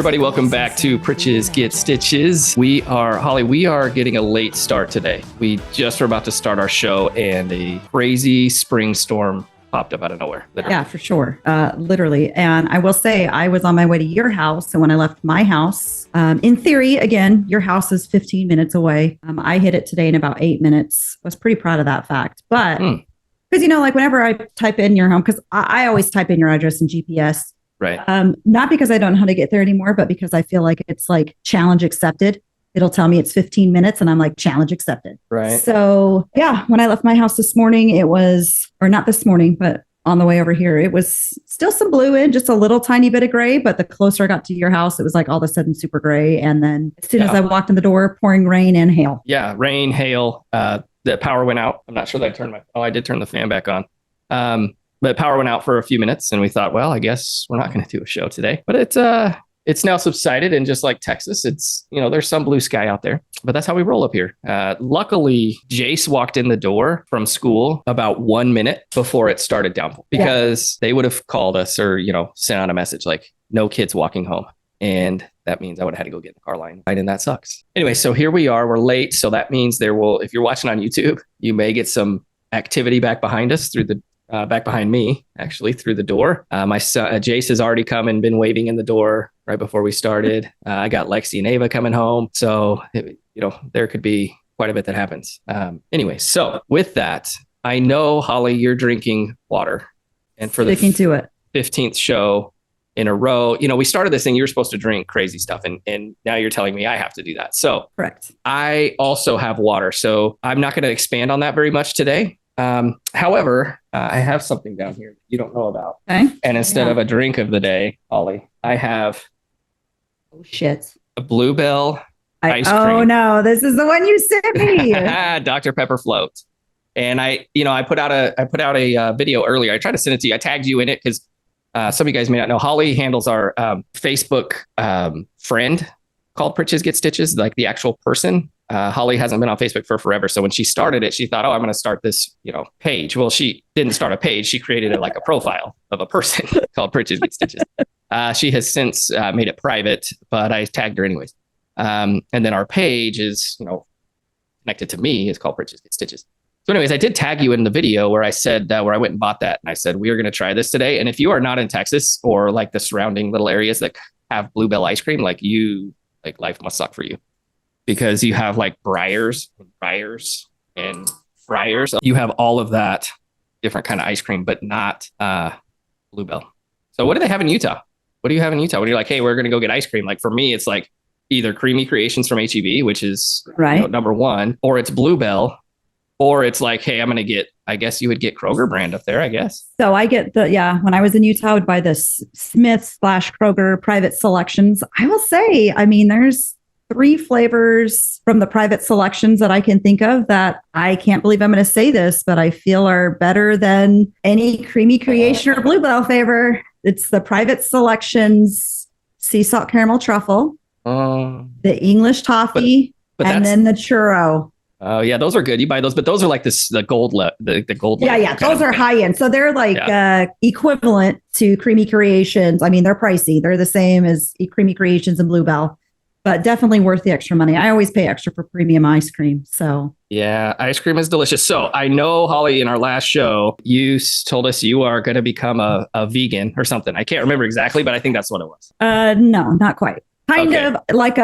everybody, welcome back to Pritch's Get Stitches. Holly, we are getting a late start today. We just were about to start our show and a crazy spring storm popped up out of nowhere. Literally. Yeah, for sure. Literally. And I will say I was on my way to your house. And when I left my house, in theory, again, your house is 15 minutes away. I hit it today in about 8 minutes. I was pretty proud of that fact. But because, like whenever I type in your home, because I always type in your address in GPS. Right. Not because I don't know how to get there anymore, but because I feel like it's like challenge accepted. It'll tell me it's 15 minutes and I'm like, challenge accepted. Right. So yeah, when I left my house this morning, it was, or not this morning, but on the way over here, it was still some blue in, just a little tiny bit of gray. But the closer I got to your house, it was like all of a sudden super gray. And then as soon as I walked in the door, pouring rain and hail. Yeah. Rain, hail, the power went out. I'm not sure that I did turn the fan back on. But power went out for a few minutes and we thought, well, I guess we're not going to do a show today. But it's now subsided, and just like Texas, it's, there's some blue sky out there. But that's how we roll up here. Luckily, Jace walked in the door from school about 1 minute before it started downpour, because they would have called us or, sent out a message like, no kids walking home. And that means I would have had to go get in the car line. And that sucks. Anyway, so here we are. We're late. So that means if you're watching on YouTube, you may get some activity back behind us back behind me, actually, through the door. My son, Jace, has already come and been waving in the door right before we started. I got Lexi and Ava coming home. So, there could be quite a bit that happens. Anyway, so with that, I know, Holly, you're drinking water. And for Sticking to it. 15th show in a row, we started this thing, you were supposed to drink crazy stuff. And now you're telling me I have to do that. So correct. I also have water. So I'm not going to expand on that very much today. However, I have something down here that you don't know about. Okay. And instead of a drink of the day, Holly, I have a Bluebell ice cream. Oh no, this is the one you sent me. Dr Pepper Float. And I put out a video earlier. I tried to send it to you. I tagged you in it because some of you guys may not know. Holly handles our Facebook friend called Pritch's Get Stitches, like the actual person. Holly hasn't been on Facebook for forever. So when she started it, she thought, I'm going to start this, page. Well, she didn't start a page. She created it like a profile of a person called Pritch's Get Stitches. She has since made it private, but I tagged her anyways. And then our page is, connected to me. It's called Pritch's Get Stitches. So anyways, I did tag you in the video where I said, where I went and bought that. And I said, we are going to try this today. And if you are not in Texas or like the surrounding little areas that have Bluebell ice cream, like life must suck for you. Because you have like Briars. You have all of that different kind of ice cream, but not Bluebell. So what do they have in Utah? What do you have in Utah? When you're like, hey, we're going to go get ice cream. Like for me, it's like either Creamy Creations from HEB, which is number one, or it's Bluebell, or it's like, hey, I guess you would get Kroger brand up there, I guess. So I get when I was in Utah, I would buy the Smith/Kroger private selections. I will say, there's 3 flavors from the private selections that I can think of that I can't believe I'm going to say this, but I feel are better than any Creamy Creation or Bluebell flavor. It's the private selections, sea salt caramel truffle, the English toffee, and then the churro. Oh yeah, those are good. You buy those, but those are like the gold. The gold. Yeah, those are high end. So they're like equivalent to Creamy Creations. They're pricey. They're the same as Creamy Creations and Bluebell. But definitely worth the extra money. I always pay extra for premium ice cream. So yeah, ice cream is delicious. So I know, Holly, in our last show, you told us you are going to become a vegan or something. I can't remember exactly, but I think that's what it was. No, not quite. Kind of like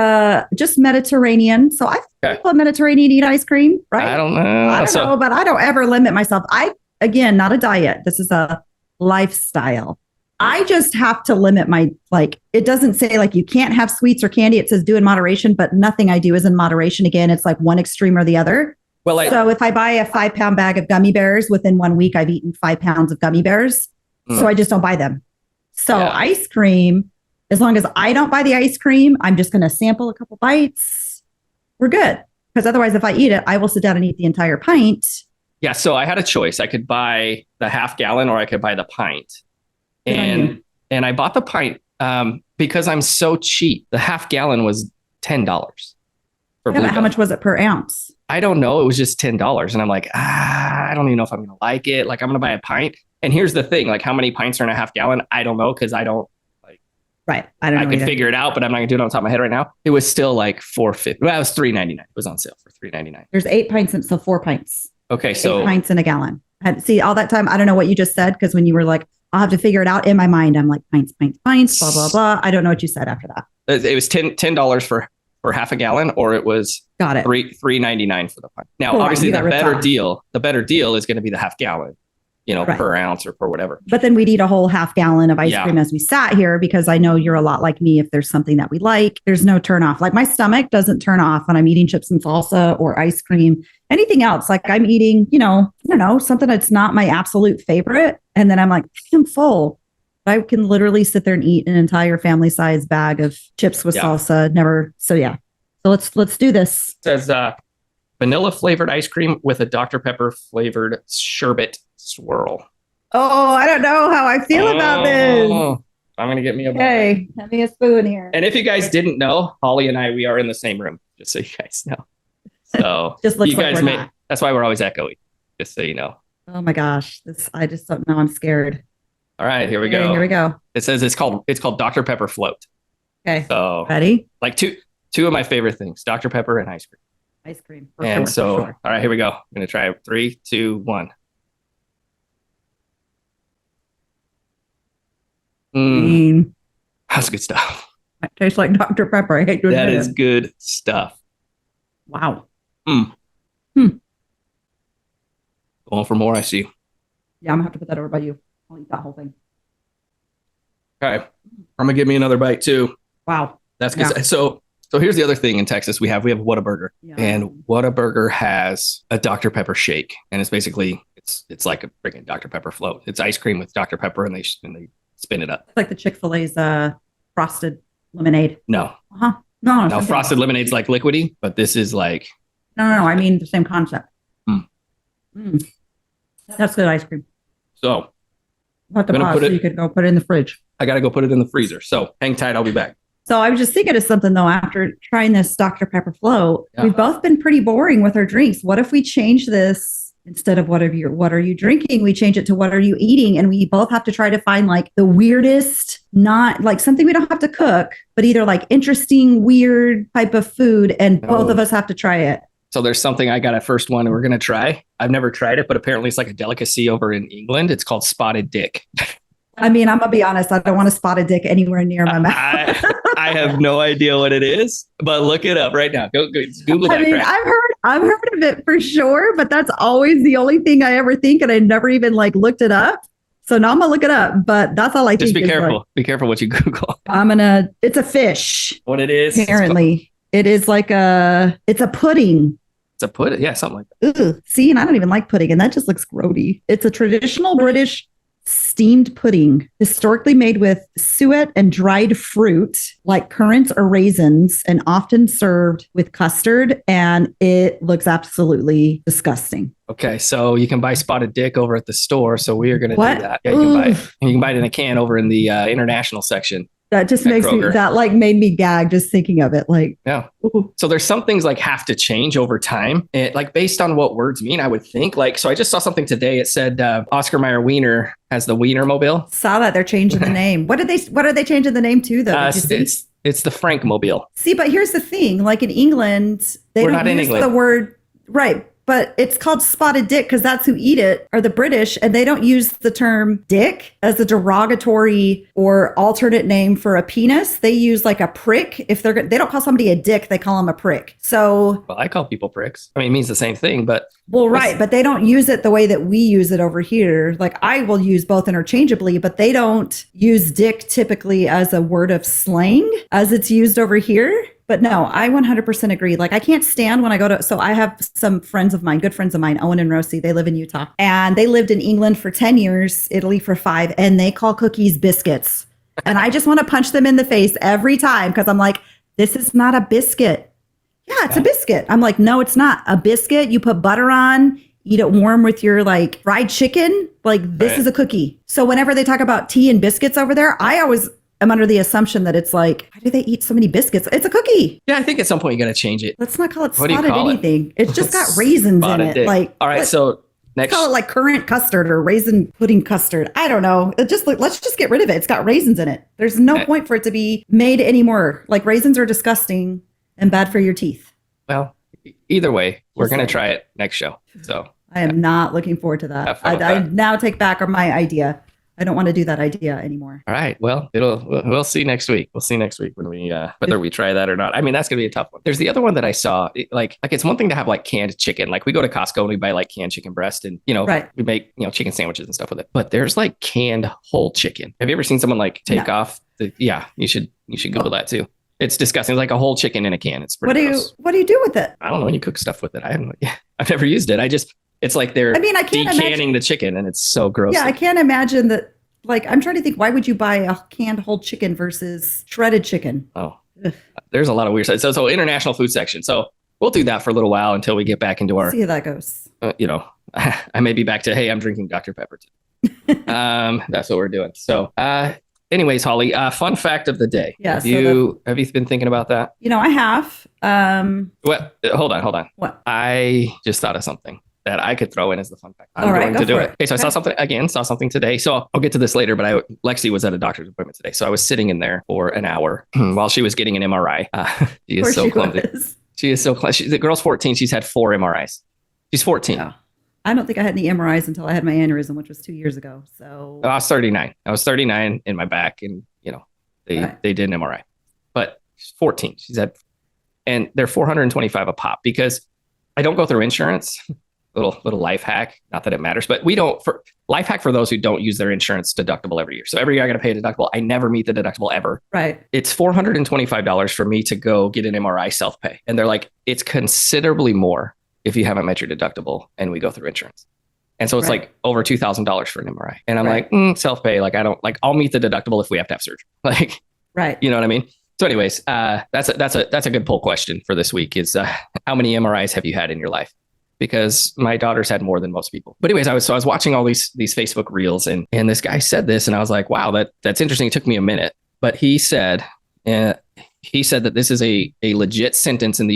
just Mediterranean. So I people Mediterranean eat ice cream, right? I don't know. Know, but I don't ever limit myself. Again, not a diet. This is a lifestyle. I just have to limit it doesn't say like you can't have sweets or candy. It says do in moderation, but nothing I do is in moderation. Again, it's like one extreme or the other. Well, so if I buy a 5-pound bag of gummy bears, within 1 week, I've eaten 5 pounds of gummy bears. So I just don't buy them. So ice cream, as long as I don't buy the ice cream, I'm just going to sample a couple bites. We're good. Because otherwise, if I eat it, I will sit down and eat the entire pint. Yeah. So I had a choice. I could buy the half gallon or I could buy the pint. And I bought the pint because I'm so cheap. The half gallon was $10 for Bluebell. How much was it per ounce? I don't know. It was just $10. And I'm like, I don't even know if I'm going to like it. Like, I'm going to buy a pint. And here's the thing, like, how many pints are in a half gallon? I don't know. Cause I don't Right. I don't know. I could either. figure it out, but I'm not gonna do it on top of my head right now. It was still like $4.50. Well, it was $3.99. It was on sale for $3.99. There's 8 pints and so 4 pints. Okay, 8 so pints in a gallon. See, all that time, I don't know what you just said because when you were like, I'll have to figure it out in my mind. I'm like, pints, blah, blah, blah. I don't know what you said after that. it was $10 for half a gallon, or it was Got it. $3.99 for the pint. Now, Cool, obviously, you got ripped off. the better deal is going to be the half gallon, Right. per ounce or per whatever. But then we'd eat a whole half gallon of ice Yeah. cream as we sat here because I know you're a lot like me. If there's something that we like, there's no turn off. Like my stomach doesn't turn off when I'm eating chips and salsa or ice cream, anything else. Like I'm eating, I don't know, something that's not my absolute favorite. And then I'm like, I'm full. I can literally sit there and eat an entire family size bag of chips with salsa. Never. So yeah. So let's do this. It says vanilla flavored ice cream with a Dr. Pepper flavored sherbet swirl. Oh, I don't know how I feel about this. I'm going to get me a bite. Okay, have me a spoon here. And if you guys didn't know, Holly and I, we are in the same room, just so you guys know. So Just looks you like guys we're not. that's why we're always echoing, just so you know. Oh my gosh, I just don't know. I'm scared. All right, here we Okay, go. here we go. It says it's called Dr. Pepper Float. Okay, So ready? like two of my favorite things, Dr. Pepper and ice cream. Ice cream. And so, all right, here we go. I'm going to try 3, 2, 1. That's good stuff. It tastes like Dr. Pepper. I hate to admit That is it. good stuff. Wow. Going for more, I see. Yeah, I'm gonna have to put that over by you. I'll eat that whole thing. Okay. I'm going to give me another bite too. Wow. That's good. Yeah. So here's the other thing in Texas. We have Whataburger. Yeah. And Whataburger has a Dr. Pepper shake. And it's basically, it's like a freaking Dr. Pepper float. It's ice cream with Dr. Pepper and they spin it up. It's like the Chick-fil-A's frosted lemonade. No. No, Now frosted lemonade's like liquidy, but this is like. No. I mean the same concept. That's good ice cream. So I'll have to pause so you could go put it in the fridge. I got to go put it in the freezer. So hang tight. I'll be back. So I was just thinking of something though, after trying this Dr. Pepper Float, Yeah. we've both been pretty boring with our drinks. What if we change this instead of what are you drinking? We change it to what are you eating? And we both have to try to find like the weirdest, not like something we don't have to cook, but either like interesting, weird type of food. And both of us have to try it. So there's something I got at first one we're going to try. I've never tried it, but apparently it's like a delicacy over in England. It's called spotted dick. I mean, I'm gonna be honest. I don't want to spot a dick anywhere near my mouth. I have no idea what it is, but look it up right now. Go Google that. I mean, crap. I've heard of it for sure, but that's always the only thing I ever think, and I never even like looked it up. So now I'm gonna look it up, but that's all I Just think. be careful. Be careful what you Google. It's a fish. What it is? Apparently, it is like it's a pudding. It's a pudding. Yeah, something like that. Ugh. See, and I don't even like pudding, and that just looks grody. It's a traditional British steamed pudding, historically made with suet and dried fruit like currants or raisins, and often served with custard. And it looks absolutely disgusting. Okay, so you can buy spotted dick over at the store. So we are going to do What? that. Yeah, you can buy it in a can over in the international section. That just At makes me, Kroger. that like made me gag just thinking of it. Like, Yeah. ooh. So there's some things like have to change over time. It, like based on what words mean, I would think. Like, so I just saw something today. It said Oscar Mayer Wiener has the Wiener Mobile. Saw that they're changing the name. What are they changing the name to though? Did you see? It's the Frank Mobile. See, but here's the thing. Like in England, they We're don't not in use England. the word right, but it's called spotted dick because that's who eat it are the British, and they don't use the term dick as a derogatory or alternate name for a penis. They use like a prick. If they don't call somebody a dick, they call them a prick. So, Well, I call people pricks. I mean, it means the same thing, but well, right, but they don't use it the way that we use it over here. Like I will use both interchangeably, but they don't use dick typically as a word of slang as it's used over here. But no, I 100% agree. Like I can't stand when I go to, so I have some friends of mine, good friends of mine, Owen and Rosie, they live in Utah and they lived in England for 10 years, Italy for 5, and they call cookies biscuits. And I just want to punch them in the face every time because I'm like, this is not a biscuit. Yeah, it's a biscuit. I'm like, no, it's not a biscuit. You put butter on, eat it warm with your like fried chicken. Like this is a cookie. So whenever they talk about tea and biscuits over there, I always am under the assumption that it's like, how do they eat so many biscuits? It's a cookie. yeah, I think at some point you got to change it. Let's not call it What do you spotted call it? anything. It's just got raisins in Spotted it. dick. Like, all right, what- so Next, call it like currant custard or raisin pudding custard. I don't know. Let's just get rid of it. It's got raisins in it. There's no point for it to be made anymore. Like raisins are disgusting and bad for your teeth. well, either way, we're going to try it next show. So I am not looking forward to that. I now take back my idea. I don't want to do that idea anymore. All right. Well, we'll see next week. We'll see next week when we whether we try that or not. I mean, that's gonna be a tough one. There's the other one that I saw. Like it's one thing to have like canned chicken. Like we go to Costco and we buy like canned chicken breast, and we make chicken sandwiches and stuff with it. But there's like canned whole chicken. Have you ever seen someone like take off the? Yeah, you should Google that too. It's disgusting. It's like a whole chicken in a can. It's pretty gross. What do you do with it? I don't know. You cook stuff with it. I've never used it. It's like they're I can't decanning the chicken, and it's so gross. Yeah, I can't imagine that. Like, I'm trying to think, why would you buy a canned whole chicken versus shredded chicken? Oh, there's a lot of weird stuff. So international food section. So we'll do that for a little while until we get back into our. See how that goes. I may be back to, hey, I'm drinking Dr Pepper too. That's what we're doing. So, anyways, Holly, fun fact of the day. Yeah. Have you been thinking about that? I have. Hold on. What? I just thought of something that I could throw in as the fun fact. I'm going to do it. Okay, so I saw something today. So I'll get to this later, but Lexi was at a doctor's appointment today. So I was sitting in there for an hour while she was getting an MRI. She is so clumsy. She is so clumsy. The girl's 14. She's had 4 MRIs. She's 14. Yeah. I don't think I had any MRIs until I had my aneurysm, which was 2 years ago. So I was 39. I was 39 in my back, and they did an MRI. But she's 14. And they're $425 a pop because I don't go through insurance. Little life hack, not that it matters, but life hack for those who don't use their insurance deductible every year. So every year I got to pay a deductible. I never meet the deductible ever. Right. It's $425 for me to go get an MRI self-pay. And they're like, it's considerably more if you haven't met your deductible and we go through insurance. And so it's like over $2,000 for an MRI. And I'm like, self-pay. Like, I don't I'll meet the deductible if we have to have surgery. Like, right. You know what I mean? So anyways, that's a good poll question for this week is how many MRIs have you had in your life? Because my daughter's had more than most people. But anyways, I was watching all these Facebook reels and this guy said this and I was like, wow, that's interesting. It took me a minute, but he said that this is a legit sentence in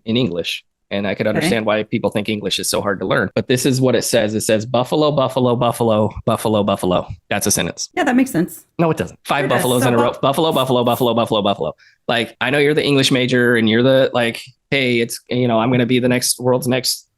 English. And I could understand why people think English is so hard to learn. But this is what it says. It says buffalo, buffalo, buffalo, buffalo, buffalo. That's a sentence. Yeah, that makes sense. No, it doesn't. 5 buffaloes in a row. Buffalo, buffalo, buffalo, buffalo, buffalo. Like, I know you're the English major and you're the hey, it's, I'm going to be the world's next,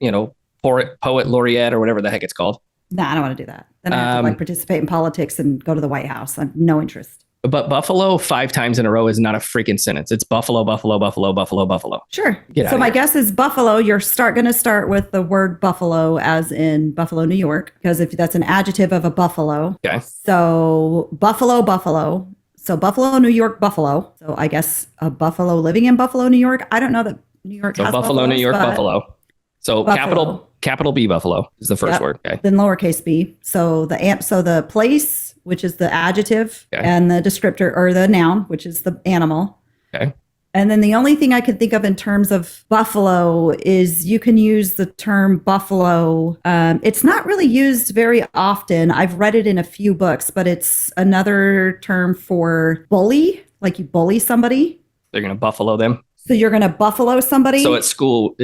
poet laureate or whatever the heck it's called. No, I don't want to do that. Then I have to participate in politics and go to the White House. I have no interest. But buffalo 5 times in a row is not a freaking sentence. It's buffalo, buffalo, buffalo, buffalo, buffalo. Sure. So my guess is buffalo. You're going to start with the word buffalo as in Buffalo, New York, because if that's an adjective of a buffalo. Okay. So buffalo, buffalo. So Buffalo, New York, buffalo. So I guess a buffalo living in Buffalo, New York. I don't know that New York has Buffalo, New York, buffalo. So buffalo. capital B buffalo is the first word. Okay. Then lowercase b. So the place, which is the adjective, and the descriptor or the noun, which is the animal. Okay. And then the only thing I could think of in terms of buffalo is you can use the term buffalo. It's not really used very often. I've read it in a few books, but it's another term for bully, like you bully somebody. They're going to buffalo them. So you're going to buffalo somebody? So at school,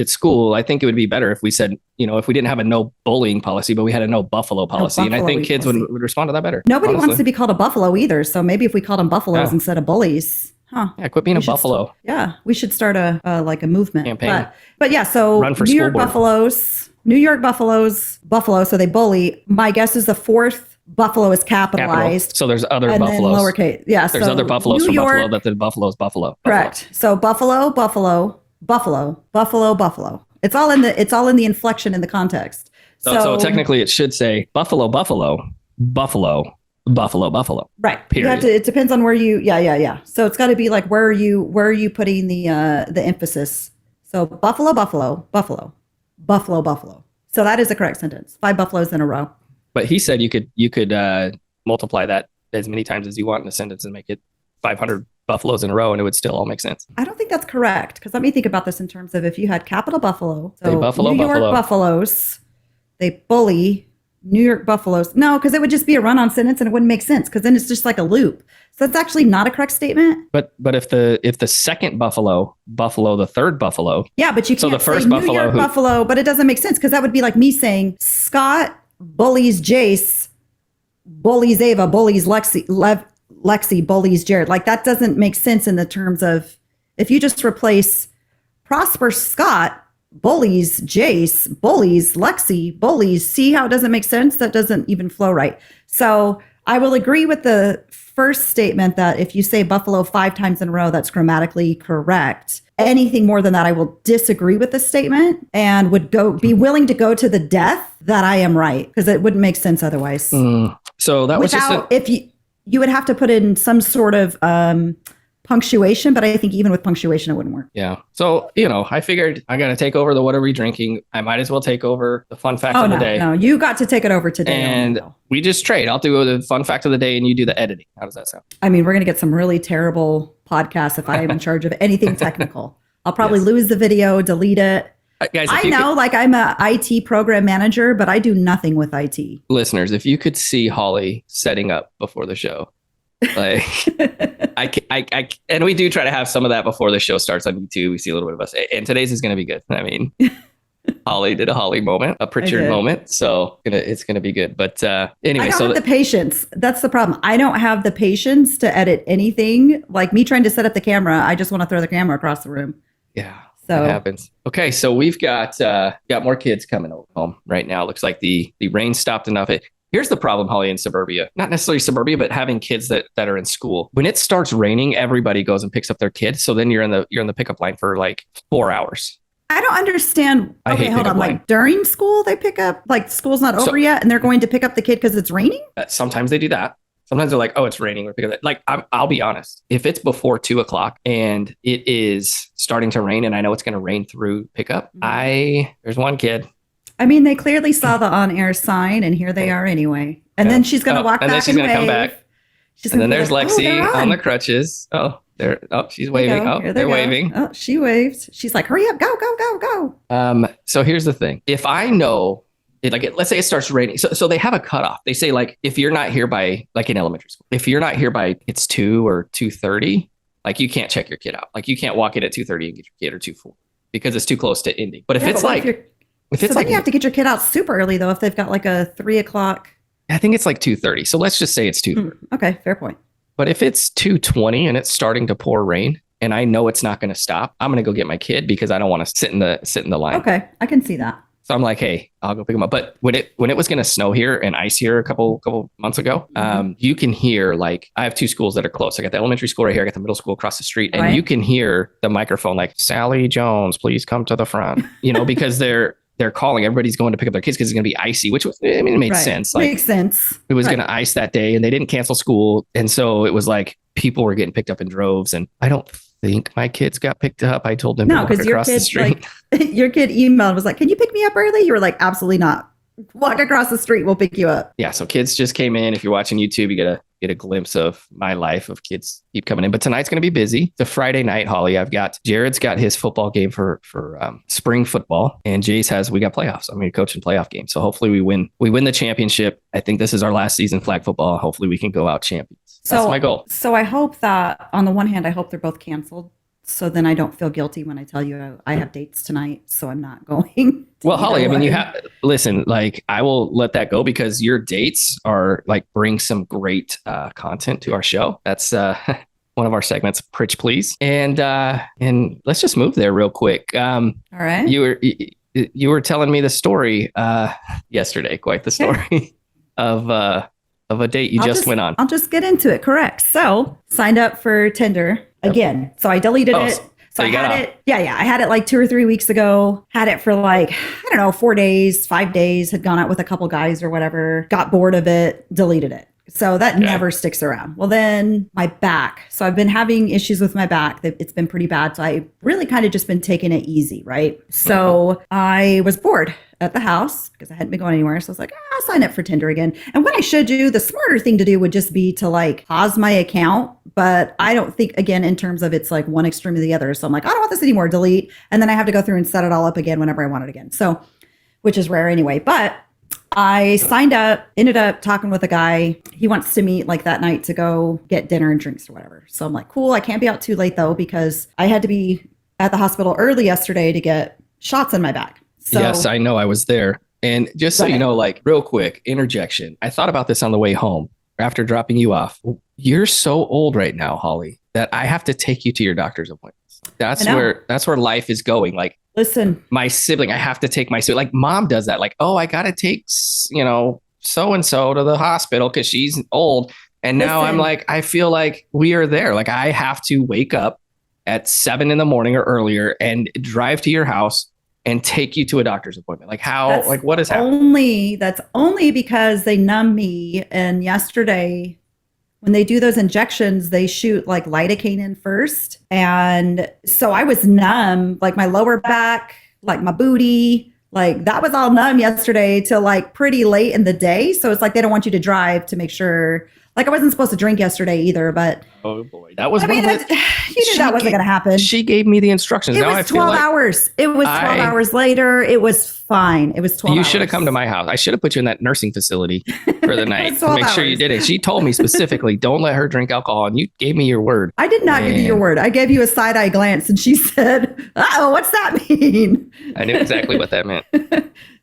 I think it would be better if we said, if we didn't have a no bullying policy, but we had a no buffalo policy. And I think kids would respond to that better. Nobody wants to be called a buffalo either. So maybe if we called them buffaloes instead of bullies. Huh. Yeah, quit being a buffalo. We should start a movement. Campaign. But yeah, so run for New York board. New York Buffaloes, Buffalo, so they bully. My guess is the 4th Buffalo is capitalized. So there's other and buffaloes. Then lowercase. Yeah. There's other buffaloes from Buffalo that the buffalo's buffalo. Correct. So buffalo, buffalo, buffalo, buffalo, buffalo. It's all in the inflection in the context. So technically it should say buffalo, buffalo, buffalo, buffalo, buffalo. Right. Period. It depends on where you. Yeah. So it's got to be like where are you putting the emphasis? So buffalo, buffalo, buffalo, buffalo, buffalo. So that is the correct sentence. 5 buffaloes in a row. But he said you could multiply that as many times as you want in a sentence and make it 500 buffaloes in a row, and it would still all make sense. I don't think that's correct, because let me think about this in terms of if you had capital Buffalo. So New York Buffaloes, they bully New York buffaloes. No, because it would just be a run-on sentence and it wouldn't make sense because then it's just like a loop. So that's actually not a correct statement. But if the second buffalo the third buffalo. Yeah, but you can't the first say buffalo New York buffalo, but it doesn't make sense because that would be like me saying Scott bullies Jace, bullies Ava, bullies Lexi, bullies Jared. Like that doesn't make sense in the terms of if you just replace Prosper Scott bullies Jace, bullies Lexi, bullies. See how it doesn't make sense? That doesn't even flow right. So I will agree with the first statement that if you say buffalo 5 times in a row, that's grammatically correct. Anything more than that, I will disagree with the statement and would be willing to go to the death that I am right because it wouldn't make sense otherwise. So that was if you would have to put in some sort of punctuation, but I think even with punctuation, it wouldn't work. Yeah. So, I figured I got to take over the what are we drinking? I might as well take over the fun fact of the day. No, you got to take it over today. And we just trade. I'll do the fun fact of the day and you do the editing. How does that sound? I mean, we're going to get some really terrible podcasts if I am in charge of anything technical. I'll probably lose the video, delete it. Guys, I know, like I'm a IT program manager, but I do nothing with IT. Listeners, if you could see Holly setting up before the show, like I and we do try to have some of that before the show starts on YouTube. We see a little bit of us, and today's is going to be good. I mean, Holly did a Holly moment, a Pritchard moment, so it's going to be good. But anyway, I don't have the patience. That's the problem. I don't have the patience to edit anything. Like me trying to set up the camera, I just want to throw the camera across the room. Yeah. So it happens. Okay, so we've got more kids coming home right now. Looks like the rain stopped enough. Here's the problem, Holly, in suburbia. Not necessarily suburbia, but having kids that are in school. When it starts raining, everybody goes and picks up their kid. So then you're in the pickup line for like 4 hours. I don't understand. Okay, hold on. Line. Like during school, they pick up, like school's not over yet, and they're going to pick up the kid because it's raining? Sometimes they do that. Sometimes they're like, oh, it's raining. We're picking it. Like, I'll be honest. If it's before 2:00 and it is starting to rain and I know it's going to rain through pickup, there's one kid. I mean, they clearly saw the on-air sign, and here they are anyway. And then she's going to walk back and then she's going to come back. And then there's Lexi on the crutches. Oh, she's waving. They're waving. Oh, she waved. She's like, hurry up, go, go, go, go. So here's the thing. If I know, let's say it starts raining. So they have a cutoff. They say, like, if you're not here by, like in elementary school, if you're not here by it's 2 or 2:30, like you can't check your kid out. Like you can't walk in at 2:30 and get your kid or 2:40 because it's too close to ending. But if it's like... then you have to get your kid out super early, though, if they've got like a 3:00. I think it's like 2:30. So let's just say it's 2:30. Okay, fair point. But if it's 2:20 and it's starting to pour rain and I know it's not going to stop, I'm going to go get my kid because I don't want to sit in the line. Okay, I can see that. So I'm like, hey, I'll go pick him up. But when it was going to snow here and ice here a couple months ago, you can hear, like, I have 2 schools that are close. I got the elementary school right here. I got the middle school across the street. And you can hear the microphone like, Sally Jones, please come to the front, because they're calling. Everybody's going to pick up their kids because it's going to be icy, which was, it made sense. Like, makes sense. It was going to ice that day and they didn't cancel school. And so it was like people were getting picked up in droves. And I don't think my kids got picked up. I told them to walk across the street. Like, your kid emailed and was like, can you pick me up early? You were like, absolutely not. Walk across the street. We'll pick you up. Yeah. So kids just came in. If you're watching YouTube, you get a glimpse of my life of kids keep coming in. But tonight's going to be busy. It's a Friday night, Holly. Jared's got his football game for spring football, and Jace we got playoffs. I'm going to coach in playoff games. So hopefully we win the championship. I think this is our last season flag football. Hopefully we can go out champions. That's my goal. So I hope that on the one hand, I hope they're both canceled. So then I don't feel guilty when I tell you I have dates tonight. So I'm not going. Well, Holly, I mean, listen, like, I will let that go because your dates are like bring some great content to our show. That's one of our segments, Pritch Please. And let's just move there real quick. All right. You were telling me the story yesterday, quite the story of a date you just went on. I'll just get into it. Correct. So signed up for Tinder again. So I deleted it. So I had it. Yeah. I had it like 2 or 3 weeks ago. Had it for like, I don't know, 4 days, 5 days, had gone out with a couple guys or whatever, got bored of it, deleted it. So that never sticks around. Well, then my back. So I've been having issues with my back. It's been pretty bad. So I really kind of just been taking it easy. Right. So I was bored at the house because I hadn't been going anywhere. So I was like, I'll sign up for Tinder again. And what I should do, the smarter thing to do would just be to like pause my account. But I don't think, again, in terms of it's like one extreme or the other. So I'm like, I don't want this anymore, delete. And then I have to go through and set it all up again whenever I want it again. So, which is rare anyway. But I signed up, ended up talking with a guy. He wants to meet like that night to go get dinner and drinks or whatever. So I'm like, cool. I can't be out too late though, because I had to be at the hospital early yesterday to get shots in my back. So, yes, I know. I was there. And just so you know, like real quick interjection. I thought about this on the way home after dropping you off. You're so old right now, Holly, that I have to take you to your doctor's appointments. That's where life is going. Like, listen, my sibling, I have to take my sibling. Like mom does that. Like, oh, I got to take, so-and-so to the hospital because she's old. And now I'm like, I feel like we are there. Like I have to wake up at 7 a.m. or earlier and drive to your house and take you to a doctor's appointment. Like how, what is happening? That's only because they numb me. And yesterday when they do those injections, they shoot like lidocaine in first. And so I was numb, like my lower back, like my booty, like that was all numb yesterday till like pretty late in the day. So it's like, they don't want you to drive to make sure. Like I wasn't supposed to drink yesterday either, but oh boy, that was. You knew that wasn't going to happen. She gave me the instructions. It was 12 hours. It was 12 hours later. It was fine. It was 12 You hours. should have come to my house. I should have put you in that nursing facility for the night to make sure you did it. She told me specifically, don't let her drink alcohol. And you gave me your word. I did not give you your word. I gave you a side-eye glance and she said, uh-oh, what's that mean? I knew exactly what that meant.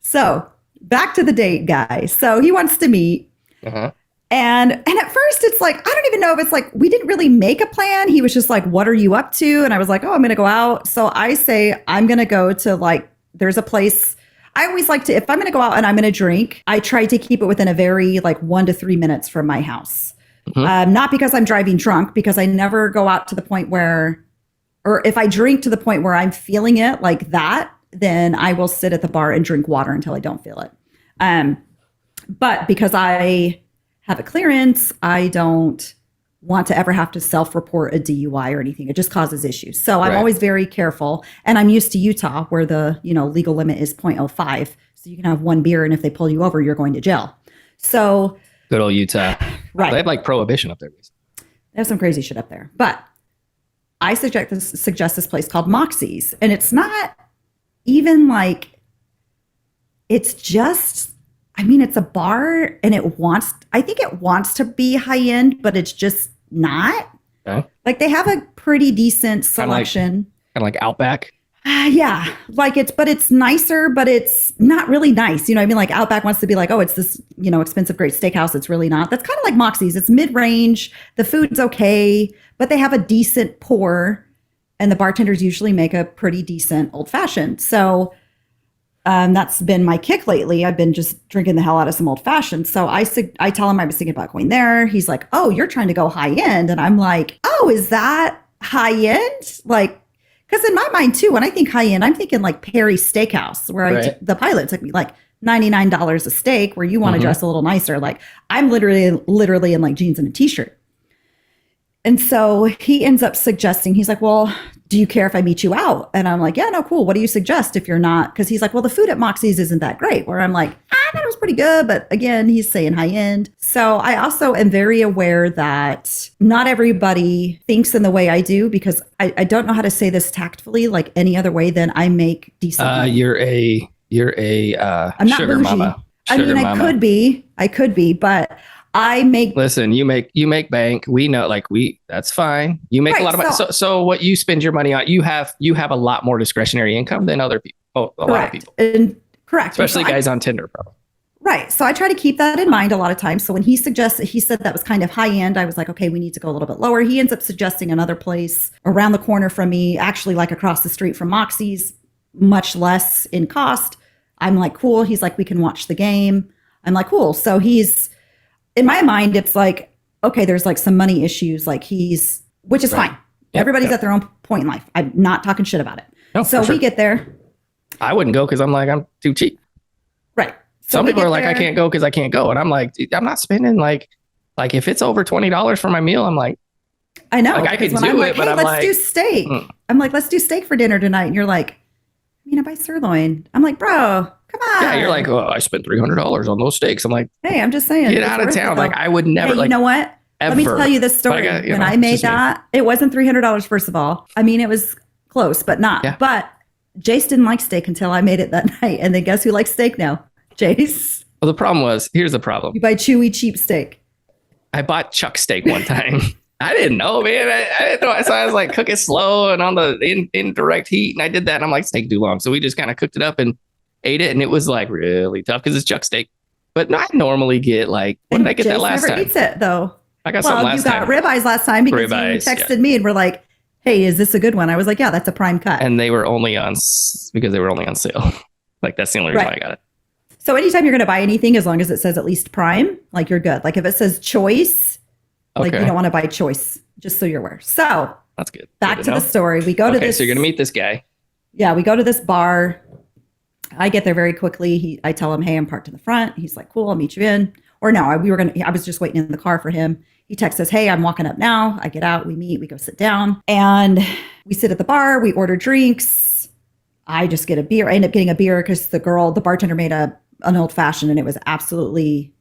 So back to the date, guys. So he wants to meet. Uh-huh. And at first it's like, I don't even know if it's like, we didn't really make a plan. He was just like, what are you up to? And I was like, oh, I'm going to go out. So I say, I'm going to go to like, there's a place. I always like to, if I'm going to go out and I'm going to drink, I try to keep it within a very like 1 to 3 minutes from my house. Mm-hmm. Not because I'm driving drunk, because I never go out to the point where, or if I drink to the point where I'm feeling it like that, then I will sit at the bar and drink water until I don't feel it. But because I have a clearance, I don't want to ever have to self-report a DUI or anything. It just causes issues. So I'm always very careful. And I'm used to Utah where the legal limit is 0.05. So you can have 1 beer and if they pull you over, you're going to jail. So good old Utah. Right. They have like prohibition up there. They have some crazy shit up there. But I suggest this place called Moxie's. And it's not even like, it's just, I mean, it's a bar and I think it wants to be high end, but it's just not. Okay. Like they have a pretty decent selection. Kind of like Outback. Yeah. But it's nicer, but it's not really nice. You know what I mean? Like Outback wants to be like, oh, it's this, expensive, great steakhouse. It's really not. That's kind of like Moxie's. It's mid-range. The food's okay, but they have a decent pour and the bartenders usually make a pretty decent old fashioned. So that's been my kick lately. I've been just drinking the hell out of some old fashioned. So I tell him I was thinking about going there. He's like, oh, you're trying to go high end. And I'm like, oh, is that high end? Like, because in my mind too, when I think high end, I'm thinking like Perry's Steakhouse, where the pilot took me like $99 a steak, where you want to dress a little nicer. Like I'm literally in like jeans and a t-shirt. And so he ends up suggesting, he's like, well, do you care if I meet you out? And I'm like, yeah, no, cool. What do you suggest if you're not? Because he's like, well, the food at Moxie's isn't that great. Where I'm like, I thought it was pretty good. But again, he's saying high end. So I also am very aware that not everybody thinks in the way I do, because I don't know how to say this tactfully, like any other way than I make decent money. You're a I'm not sugar bougie. mama. I mean, I could be, but I make. Listen, you make bank. We know, that's fine. You make a lot of money. So what you spend your money on, you have a lot more discretionary income than other people. A lot of people. Correct. Especially guys on Tinder, probably. Right. So I try to keep that in mind a lot of times. So when he said that was kind of high end, I was like, okay, we need to go a little bit lower. He ends up suggesting another place around the corner from me, actually like across the street from Moxie's, much less in cost. I'm like, cool. He's like, we can watch the game. I'm like, cool. So in my mind, it's like, okay, there's like some money issues, which is fine. Yep, everybody's at their own point in life. I'm not talking shit about it. No, so we get there. I wouldn't go because I'm like, I'm too cheap. Right. So some people are like, I can't go because I can't go. And I'm like, I'm not spending like if it's over $20 for my meal, I'm like, I know. Like I could do it, but I'm let's do steak. I'm like, let's do steak for dinner tonight. And you're like, I buy sirloin. I'm like, bro, come on. Yeah, you're like, oh, I spent $300 on those steaks. I'm like, hey, I'm just saying, get out of town. Like I would never. Hey, you know what? Ever. Let me tell you this story. When I made that, it wasn't $300. First of all, I mean, it was close, but not. Yeah. But Jace didn't like steak until I made it that night. And then guess who likes steak now? Jace. Well, the problem was, here's the problem. You buy chewy, cheap steak. I bought chuck steak one time. I didn't know, man. I didn't know. So I was like, cook it slow and on the indirect heat. And I did that. And I'm like, steak too long. So we just kind of cooked it up and ate it. And it was like really tough because it's chuck steak. But I normally get like, what did I get that last time? Never eats it though. I got something last time. You got ribeyes last time because you texted me and were like, hey, is this a good one? I was like, yeah, that's a prime cut. And they were only on sale. Like that's the only reason I got it. So anytime you're going to buy anything, as long as it says at least prime, like you're good. Like if it says choice, like you don't want to buy choice, just so you're aware. So that's good. Back to the story. We go to this. So you're going to meet this guy. Yeah, we go to this bar. I get there very quickly. I tell him, hey, I'm parked in the front. He's like, cool, I'll meet you in. Or no, I was just waiting in the car for him. He texts us, hey, I'm walking up now. I get out, we meet, we go sit down. And we sit at the bar, we order drinks. I just get a beer. I end up getting a beer because the bartender made an old fashioned and it was absolutely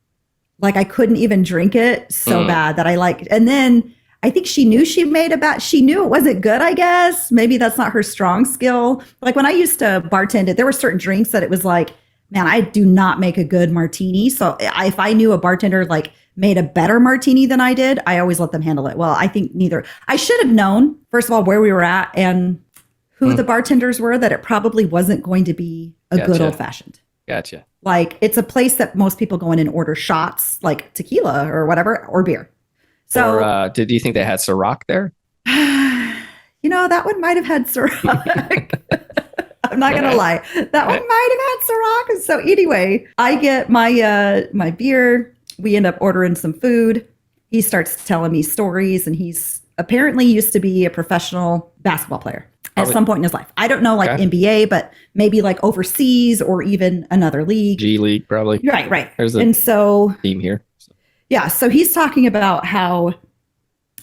like I couldn't even drink it so bad that I like. And then I think she knew she knew it wasn't good, I guess. Maybe that's not her strong skill. Like when I used to bartend it, there were certain drinks that it was like, man, I do not make a good martini. So if I knew a bartender like made a better martini than I did, I always let them handle it. Well, I think neither. I should have known, first of all, where we were at and who the bartenders were, that it probably wasn't going to be a good old fashioned. Gotcha. Like it's a place that most people go in and order shots like tequila or whatever, or beer. So do you think they had Ciroc there? That one might have had Ciroc. I'm not going to lie. That one might have had Ciroc. So anyway, I get my beer. We end up ordering some food. He starts telling me stories and he's apparently used to be a professional basketball player at some point in his life. I don't know, like NBA, but maybe like overseas or even another league. G League, probably. Right. There's a team here. Yeah. So he's talking about how,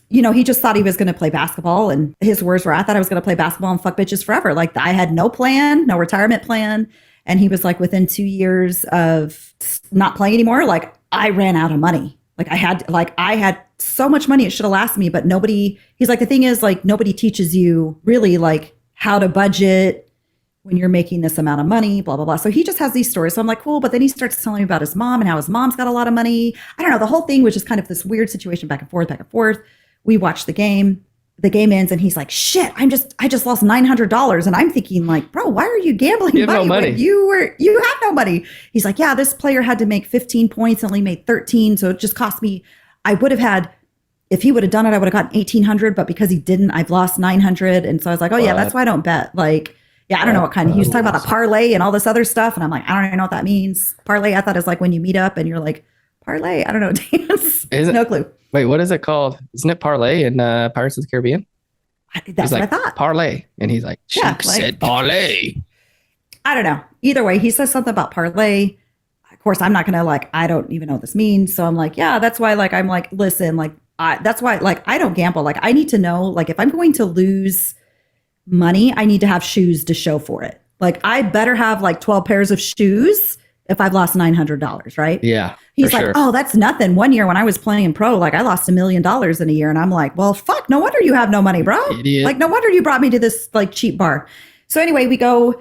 he just thought he was going to play basketball. And his words were, I thought I was going to play basketball and fuck bitches forever. Like I had no plan, no retirement plan. And he was like, within 2 years of not playing anymore, like I ran out of money. Like I had so much money, it should have lasted me, but he's like, the thing is like, nobody teaches you really like how to budget when you're making this amount of money, blah, blah, blah. So he just has these stories. So I'm like, cool. But then he starts telling me about his mom and how his mom's got a lot of money. I don't know. The whole thing was just kind of this weird situation back and forth. We watched the game. The game ends and he's like, shit, I just lost $900. And I'm thinking like, bro, why are you gambling? You have no money. You have no money. He's like, yeah, this player had to make 15 points, only made 13. So it just cost me, if he would have done it, I would have gotten 1,800. But because he didn't, I've lost 900. And so I was like, oh yeah, that's why I don't bet. Like, yeah, I don't know what kind of, he was talking about a parlay and all this other stuff. And I'm like, I don't even know what that means. Parlay, I thought is like when you meet up and you're like, parlay, I don't know, dance. No clue. Wait, what is it called? Isn't it parlay in Pirates of the Caribbean? That's what I thought. Parlay. And he's like, she said parlay. I don't know. Either way, he says something about parlay. Of course, I'm not going to I don't even know what this means. So I'm like, yeah, that's why I'm like, listen, that's why I don't gamble. Like I need to know, if I'm going to lose money, I need to have shoes to show for it. Like I better have 12 pairs of shoes if I've lost $900, right? Yeah. He's like, oh, that's nothing. One year when I was playing pro, I lost $1 million in a year. And I'm like, well, fuck, no wonder you have no money, bro. Idiot. No wonder you brought me to this cheap bar. So anyway, we go,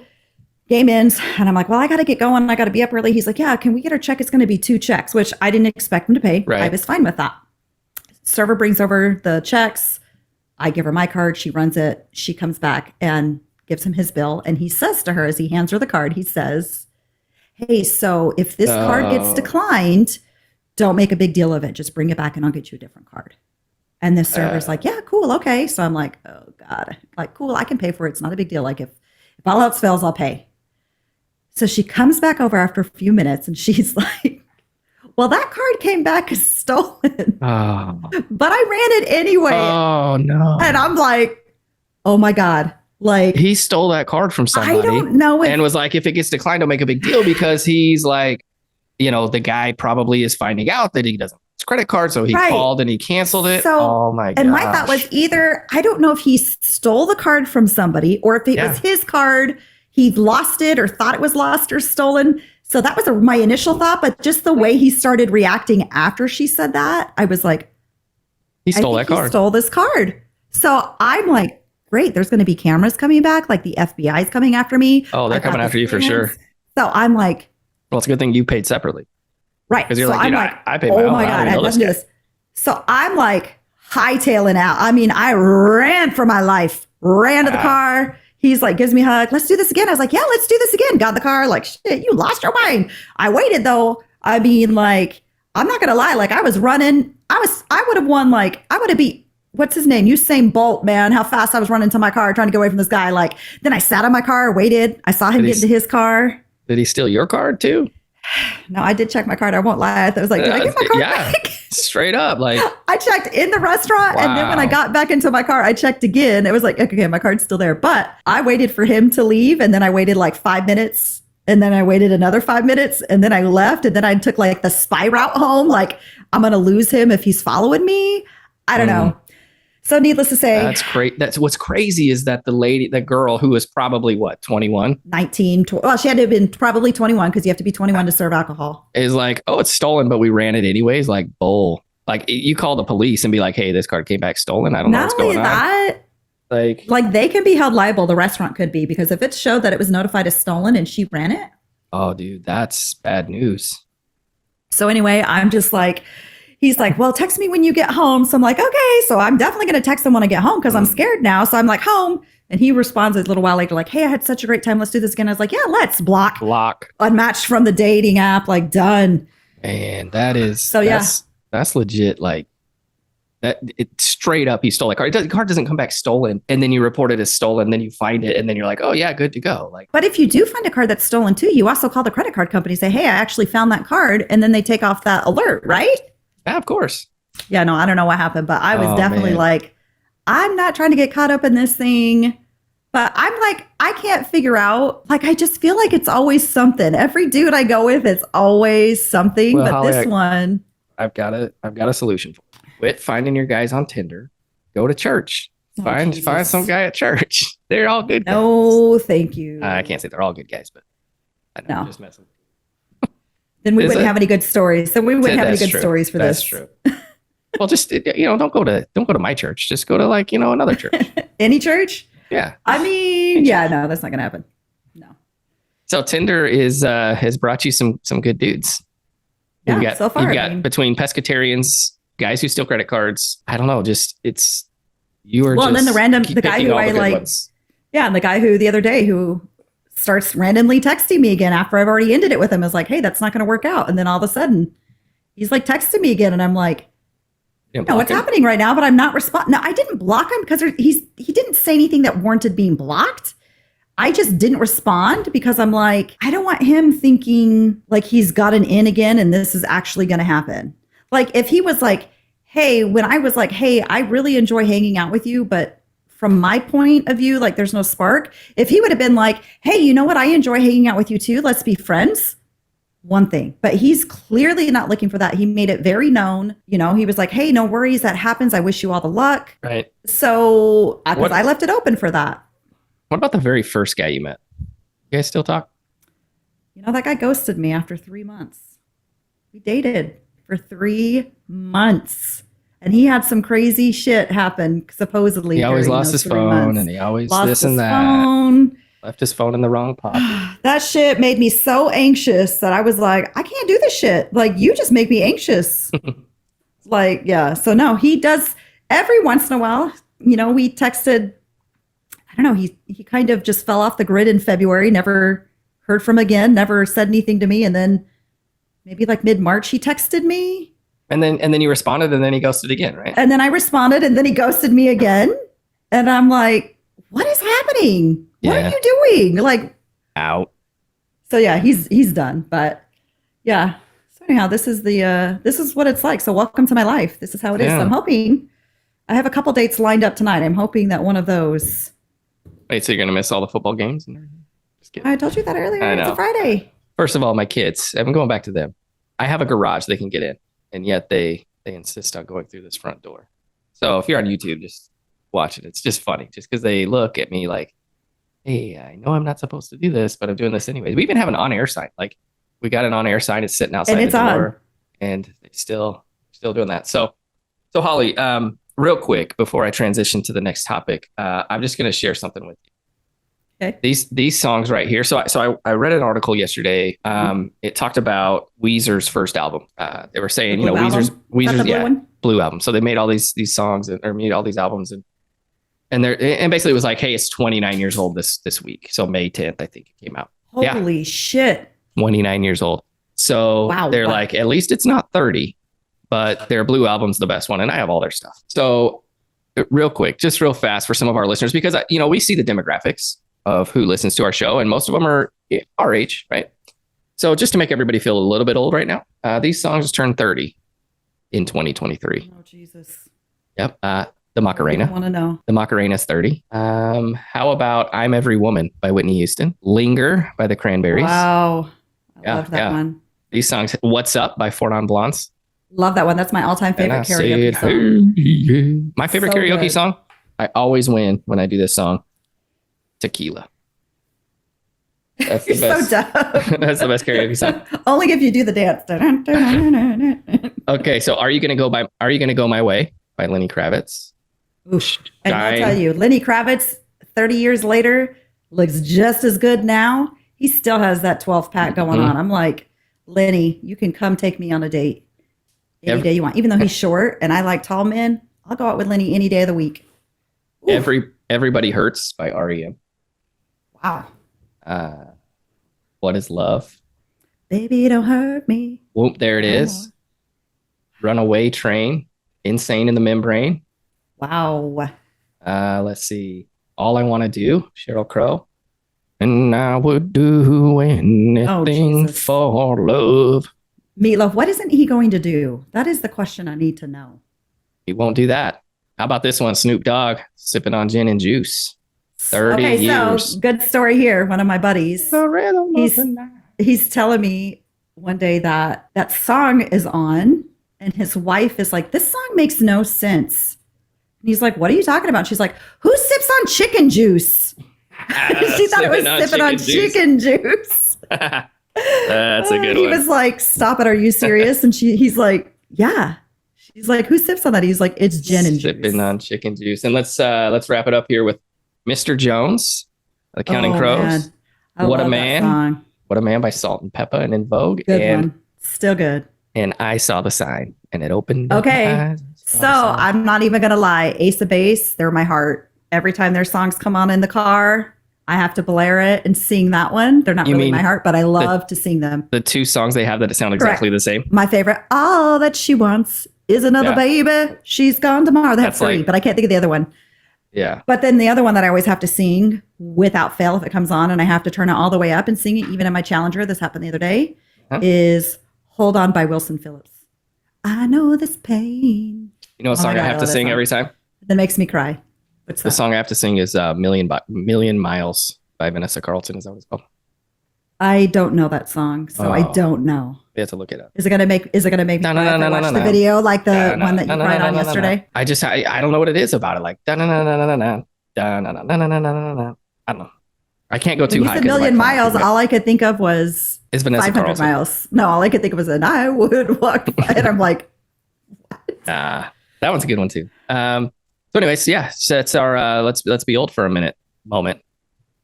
game ends. And I'm like, well, I got to get going. I got to be up early. He's like, yeah, can we get our check? It's going to be 2 checks, which I didn't expect him to pay. Right. I was fine with that. Server brings over the checks. I give her my card. She runs it. She comes back and gives him his bill. And he says to her, as he hands her the card, he says, hey, so if this card gets declined, don't make a big deal of it. Just bring it back and I'll get you a different card. And the server's like, yeah, cool. Okay. So I'm like, oh God, cool. I can pay for it. It's not a big deal. If all else fails, I'll pay. So she comes back over after a few minutes and she's like, well, that card came back as stolen, but I ran it anyway. Oh no. And I'm like, oh my God. He stole that card from somebody. I don't know. And was like, if it gets declined, don't make a big deal because he's like, the guy probably is finding out that he doesn't have his credit card. So he called and he canceled it. So, oh my God. And my thought was either, I don't know if he stole the card from somebody or if it was his card, he lost it or thought it was lost or stolen. So that was my initial thought. But just the way he started reacting after she said that, I was like, he stole that card. He stole this card. So I'm like, great, there's going to be cameras coming back. The FBI is coming after me. Oh, they're coming after you for sure. So I'm like, well, it's a good thing you paid separately. Right. Because you're So like, I'm dude, like, I pay my oh own. my I God, don't I even had know this nothing to do guy. this. So I'm like hightailing out. I mean, I ran to the Wow. car. He's like, gives me a hug. Let's do this again. I was like, yeah, let's do this again. Got in the car. Like, shit, you lost your mind. I waited though. I mean, like, I'm not going to lie. Like I was running. I would have won. Like I would have beat, what's his name? Usain Bolt, man. How fast I was running to my car trying to get away from this guy. Like, then I sat in my car, waited. I saw him get into his car. Did he steal your card too? No, I did check my card. I won't lie. I was like, did I get my card back? Straight up. Like I checked in the restaurant. Wow. And then when I got back into my car, I checked again. It was like, okay, my card's still there. But I waited for him to leave. And then I waited like 5 minutes. And then I waited another 5 minutes. And then I left. And then I took like the spy route home. Like, I'm going to lose him if he's following me. I don't know. So needless to say, that's great. That's what's crazy is that the girl who was probably what, 21, 19, well, she had to have been probably 21 because you have to be 21 to serve alcohol. is like, oh, it's stolen, but we ran it anyways. Like, bull. Like you call the police and be like, hey, this card came back stolen. I don't know what's going on. Like they can be held liable. The restaurant could be, because if it showed that it was notified as stolen and she ran it. Oh, dude, that's bad news. So anyway, I'm just like, he's like, well, text me when you get home. So I'm like, okay. So I'm definitely going to text him when I get home because I'm scared now. So I'm like, home. And he responds a little while later, like, hey, I had such a great time. Let's do this again. I was like, yeah, let's block. Unmatched from the dating app, like done. And that is, so yeah, that's legit. Like that, it straight up, he stole that card. The card doesn't come back stolen. And then you report it as stolen. Then you find it. And then you're like, oh yeah, good to go. Like, but if you do find a card that's stolen too, you also call the credit card company, say, hey, I actually found that card. And then they take off that alert, right? Yeah, of course. Yeah, no, I don't know what happened, but I was definitely like, I'm not trying to get caught up in this thing. But I'm like, I can't figure out, like, I just feel like it's always something. Every dude I go with, it's always something. Well, but Holly, this one, I've got a solution for you. Quit finding your guys on Tinder. Go to church. Find some guy at church. They're all good guys. No, thank you. I can't say they're all good guys, but I know, I'm just messing. Then we wouldn't have any good stories. Then we wouldn't have any good stories for this. That's true. Well, just don't go to my church. Just go to like another church. Any church? Yeah. I mean, yeah, no, that's not gonna happen. No. So Tinder has brought you some good dudes. Yeah, so far. You've got between pescatarians, guys who steal credit cards. I don't know. Just you are. Well, and then the guy who I like. Ones. Yeah, and the guy who the other day who starts randomly texting me again after I've already ended it with him is like, hey, that's not going to work out. And then all of a sudden he's like texting me again. And I'm like, what's happening right now? But I'm not responding. No, I didn't block him because he didn't say anything that warranted being blocked. I just didn't respond because I'm like, I don't want him thinking like he's gotten in again and this is actually going to happen. Like if he was like, hey, when I was like, hey, I really enjoy hanging out with you, but from my point of view, like there's no spark. If he would have been like, hey, you know what? I enjoy hanging out with you too. Let's be friends. One thing, but he's clearly not looking for that. He made it very known. He was like, hey, no worries. That happens. I wish you all the luck. Right. So because I left it open for that. What about the very first guy you met? You guys still talk? That guy ghosted me after 3 months. We dated for 3 months. And he had some crazy shit happen, supposedly. He always lost his phone, and he always lost this and that. Phone. Left his phone in the wrong pocket. That shit made me so anxious that I was like, I can't do this shit. Like, you just make me anxious. Like, yeah. So no, he does every once in a while. We texted. I don't know. He kind of just fell off the grid in February. Never heard from him again. Never said anything to me. And then maybe like mid-March, he texted me. And then you responded, and then he ghosted again, right? And then I responded, and then he ghosted me again. And I'm like, what is happening? What are you doing? Like, out. So yeah, he's done. But yeah. So anyhow, this is what it's like. So welcome to my life. This is how it is. So I'm hoping I have a couple dates lined up tonight. I'm hoping that one of those. Wait, so you're gonna miss all the football games? Just kidding. I told you that earlier. It's a Friday. First of all, my kids. I'm going back to them. I have a garage they can get in. And yet they insist on going through this front door. So if you're on YouTube, just watch it. It's just funny, just because they look at me like, hey, I know I'm not supposed to do this, but I'm doing this anyways. We even have an on-air sign. Like we got an on-air sign. It's sitting outside the door, and they still doing that. So Holly, real quick before I transition to the next topic, I'm just going to share something with you. Okay. These songs right here. So I read an article yesterday. It talked about Weezer's first album. They were saying, The Blue album? Is that the Weezer's blue one? Blue album. So they made all these songs or made all these albums and basically it was like, hey, it's 29 years old this week. So May 10th, I think it came out. Holy shit. 29 years old. So they're like, at least it's not 30, but their Blue album's the best one, and I have all their stuff. So real quick, just real fast for some of our listeners, because we see the demographics of who listens to our show, and most of them are our age, right? So just to make everybody feel a little bit old right now, these songs turn 30 in 2023. Oh, Jesus. Yep. The Macarena. I want to know. The Macarena's 30. How about I'm Every Woman by Whitney Houston? Linger by the Cranberries. Wow. I love that one. These songs. What's Up by Four Non Blondes. Love that one. That's my all-time favorite karaoke song. Hey. My favorite karaoke song. I always win when I do this song. Tequila. That's the best. So dumb. That's the best karaoke song. Only if you do the dance. Okay, so Are You Gonna Go My Way by Lenny Kravitz. Oof. And I'll tell you, Lenny Kravitz, 30 years later, looks just as good now. He still has that 12 pack going on. I'm like, Lenny, you can come take me on a date any day you want. Even though he's short and I like tall men, I'll go out with Lenny any day of the week. Oof. Everybody Hurts by REM. Wow. What Is Love? Baby, don't hurt me. Whoop, there it is. Runaway Train. Insane in the Membrane. Wow. Let's see. All I Want to Do, Sheryl Crow. And I would do anything for love. Meatloaf, what isn't he going to do? That is the question I need to know. He won't do that. How about this one? Snoop Dogg, Sipping on Gin and Juice. 30 years. So good story here. One of my buddies, he's telling me one day that song is on and his wife is like, this song makes no sense. And he's like, what are you talking about? She's like, who sips on chicken juice? She thought it was sipping on chicken juice. That's a good one. He was like, stop it. Are you serious? And he's like, yeah. She's like, who sips on that? He's like, it's gin and juice. Sipping on chicken juice. And let's wrap it up here with Mr. Jones, The Counting Crows. What a Man. What a Man by Salt and Peppa and In Vogue. Good one. Still good. And I Saw the Sign and it opened. Okay. So I'm not even going to lie. Ace of Base, they're my heart. Every time their songs come on in the car, I have to blare it and sing that one. They're not really my heart, but I love to sing them. The two songs they have that sound exactly the same. My favorite, All That She Wants Is Another Baby. She's Gone Tomorrow. That's three, but I can't think of the other one. Yeah. But then the other one that I always have to sing without fail if it comes on and I have to turn it all the way up and sing it, even in my Challenger, this happened the other day, is Hold On by Wilson Phillips. I know this pain. You know what song I have to sing every time? That makes me cry. What's that? The song I have to sing is Million Miles by Vanessa Carlton. Is that what it's called? I don't know that song, so I don't know. You have to look it up. Is it gonna make me cry if I watch the video like the one that you cried on yesterday? I don't know what it is about it. Like I don't know. I can't go too high. You said Million Miles. All I could think of was Vanessa 500 Carlton. miles. No, all I could think of was and I would walk by and I'm like, that one's a good one too. So anyways, yeah, so that's our let's be old for a minute moment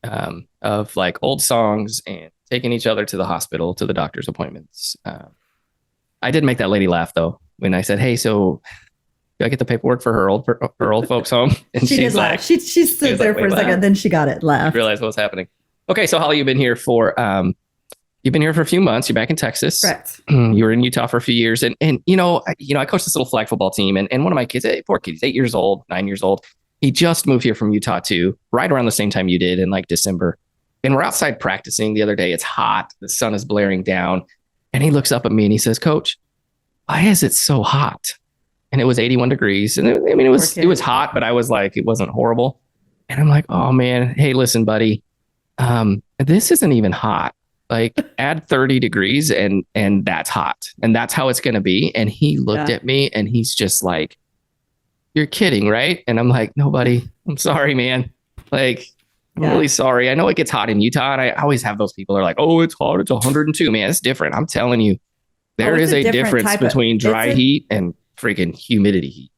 of like old songs and taking each other to the hospital, to the doctor's appointments. I did make that lady laugh though when I said, "Hey, so do I get the paperwork for her old folks home?" And she did laugh. She stood there for a second, then she got it. Laughed. Realized what was happening. Okay, so Holly, you've been here for a few months. You're back in Texas. Correct. You were in Utah for a few years, and I coached this little flag football team, and one of my kids, poor kid, he's 8 years old, 9 years old. He just moved here from Utah too, right around the same time you did in like December. And we're outside practicing the other day. It's hot. The sun is blaring down. And he looks up at me and he says, "Coach, why is it so hot?" And it was 81 degrees. And it was hot, but I was like, it wasn't horrible. And I'm like, "Oh man, hey, listen, buddy. This isn't even hot. Like add 30 degrees and that's hot. And that's how it's going to be." And he looked at me and he's just like, "You're kidding, right?" And I'm like, "No, buddy, I'm sorry, man. Like, I'm really sorry. I know it gets hot in Utah, and I always have those people that are like, 'Oh, it's hot. It's 102." Man, it's different. I'm telling you, there is a difference between dry heat and freaking humidity heat.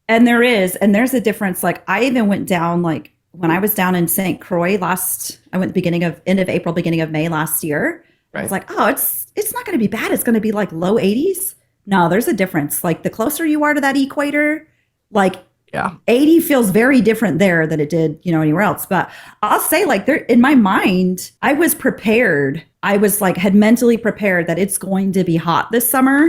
And there's a difference. Like I even went down like when I was down in St. Croix I went end of April, beginning of May last year. I was like, oh, it's not going to be bad. It's going to be like low 80s. No, there's a difference. Like the closer you are to that equator, like 80 feels very different there than it did, anywhere else. But I'll say like there in my mind, I was prepared. I was like, had mentally prepared that it's going to be hot this summer.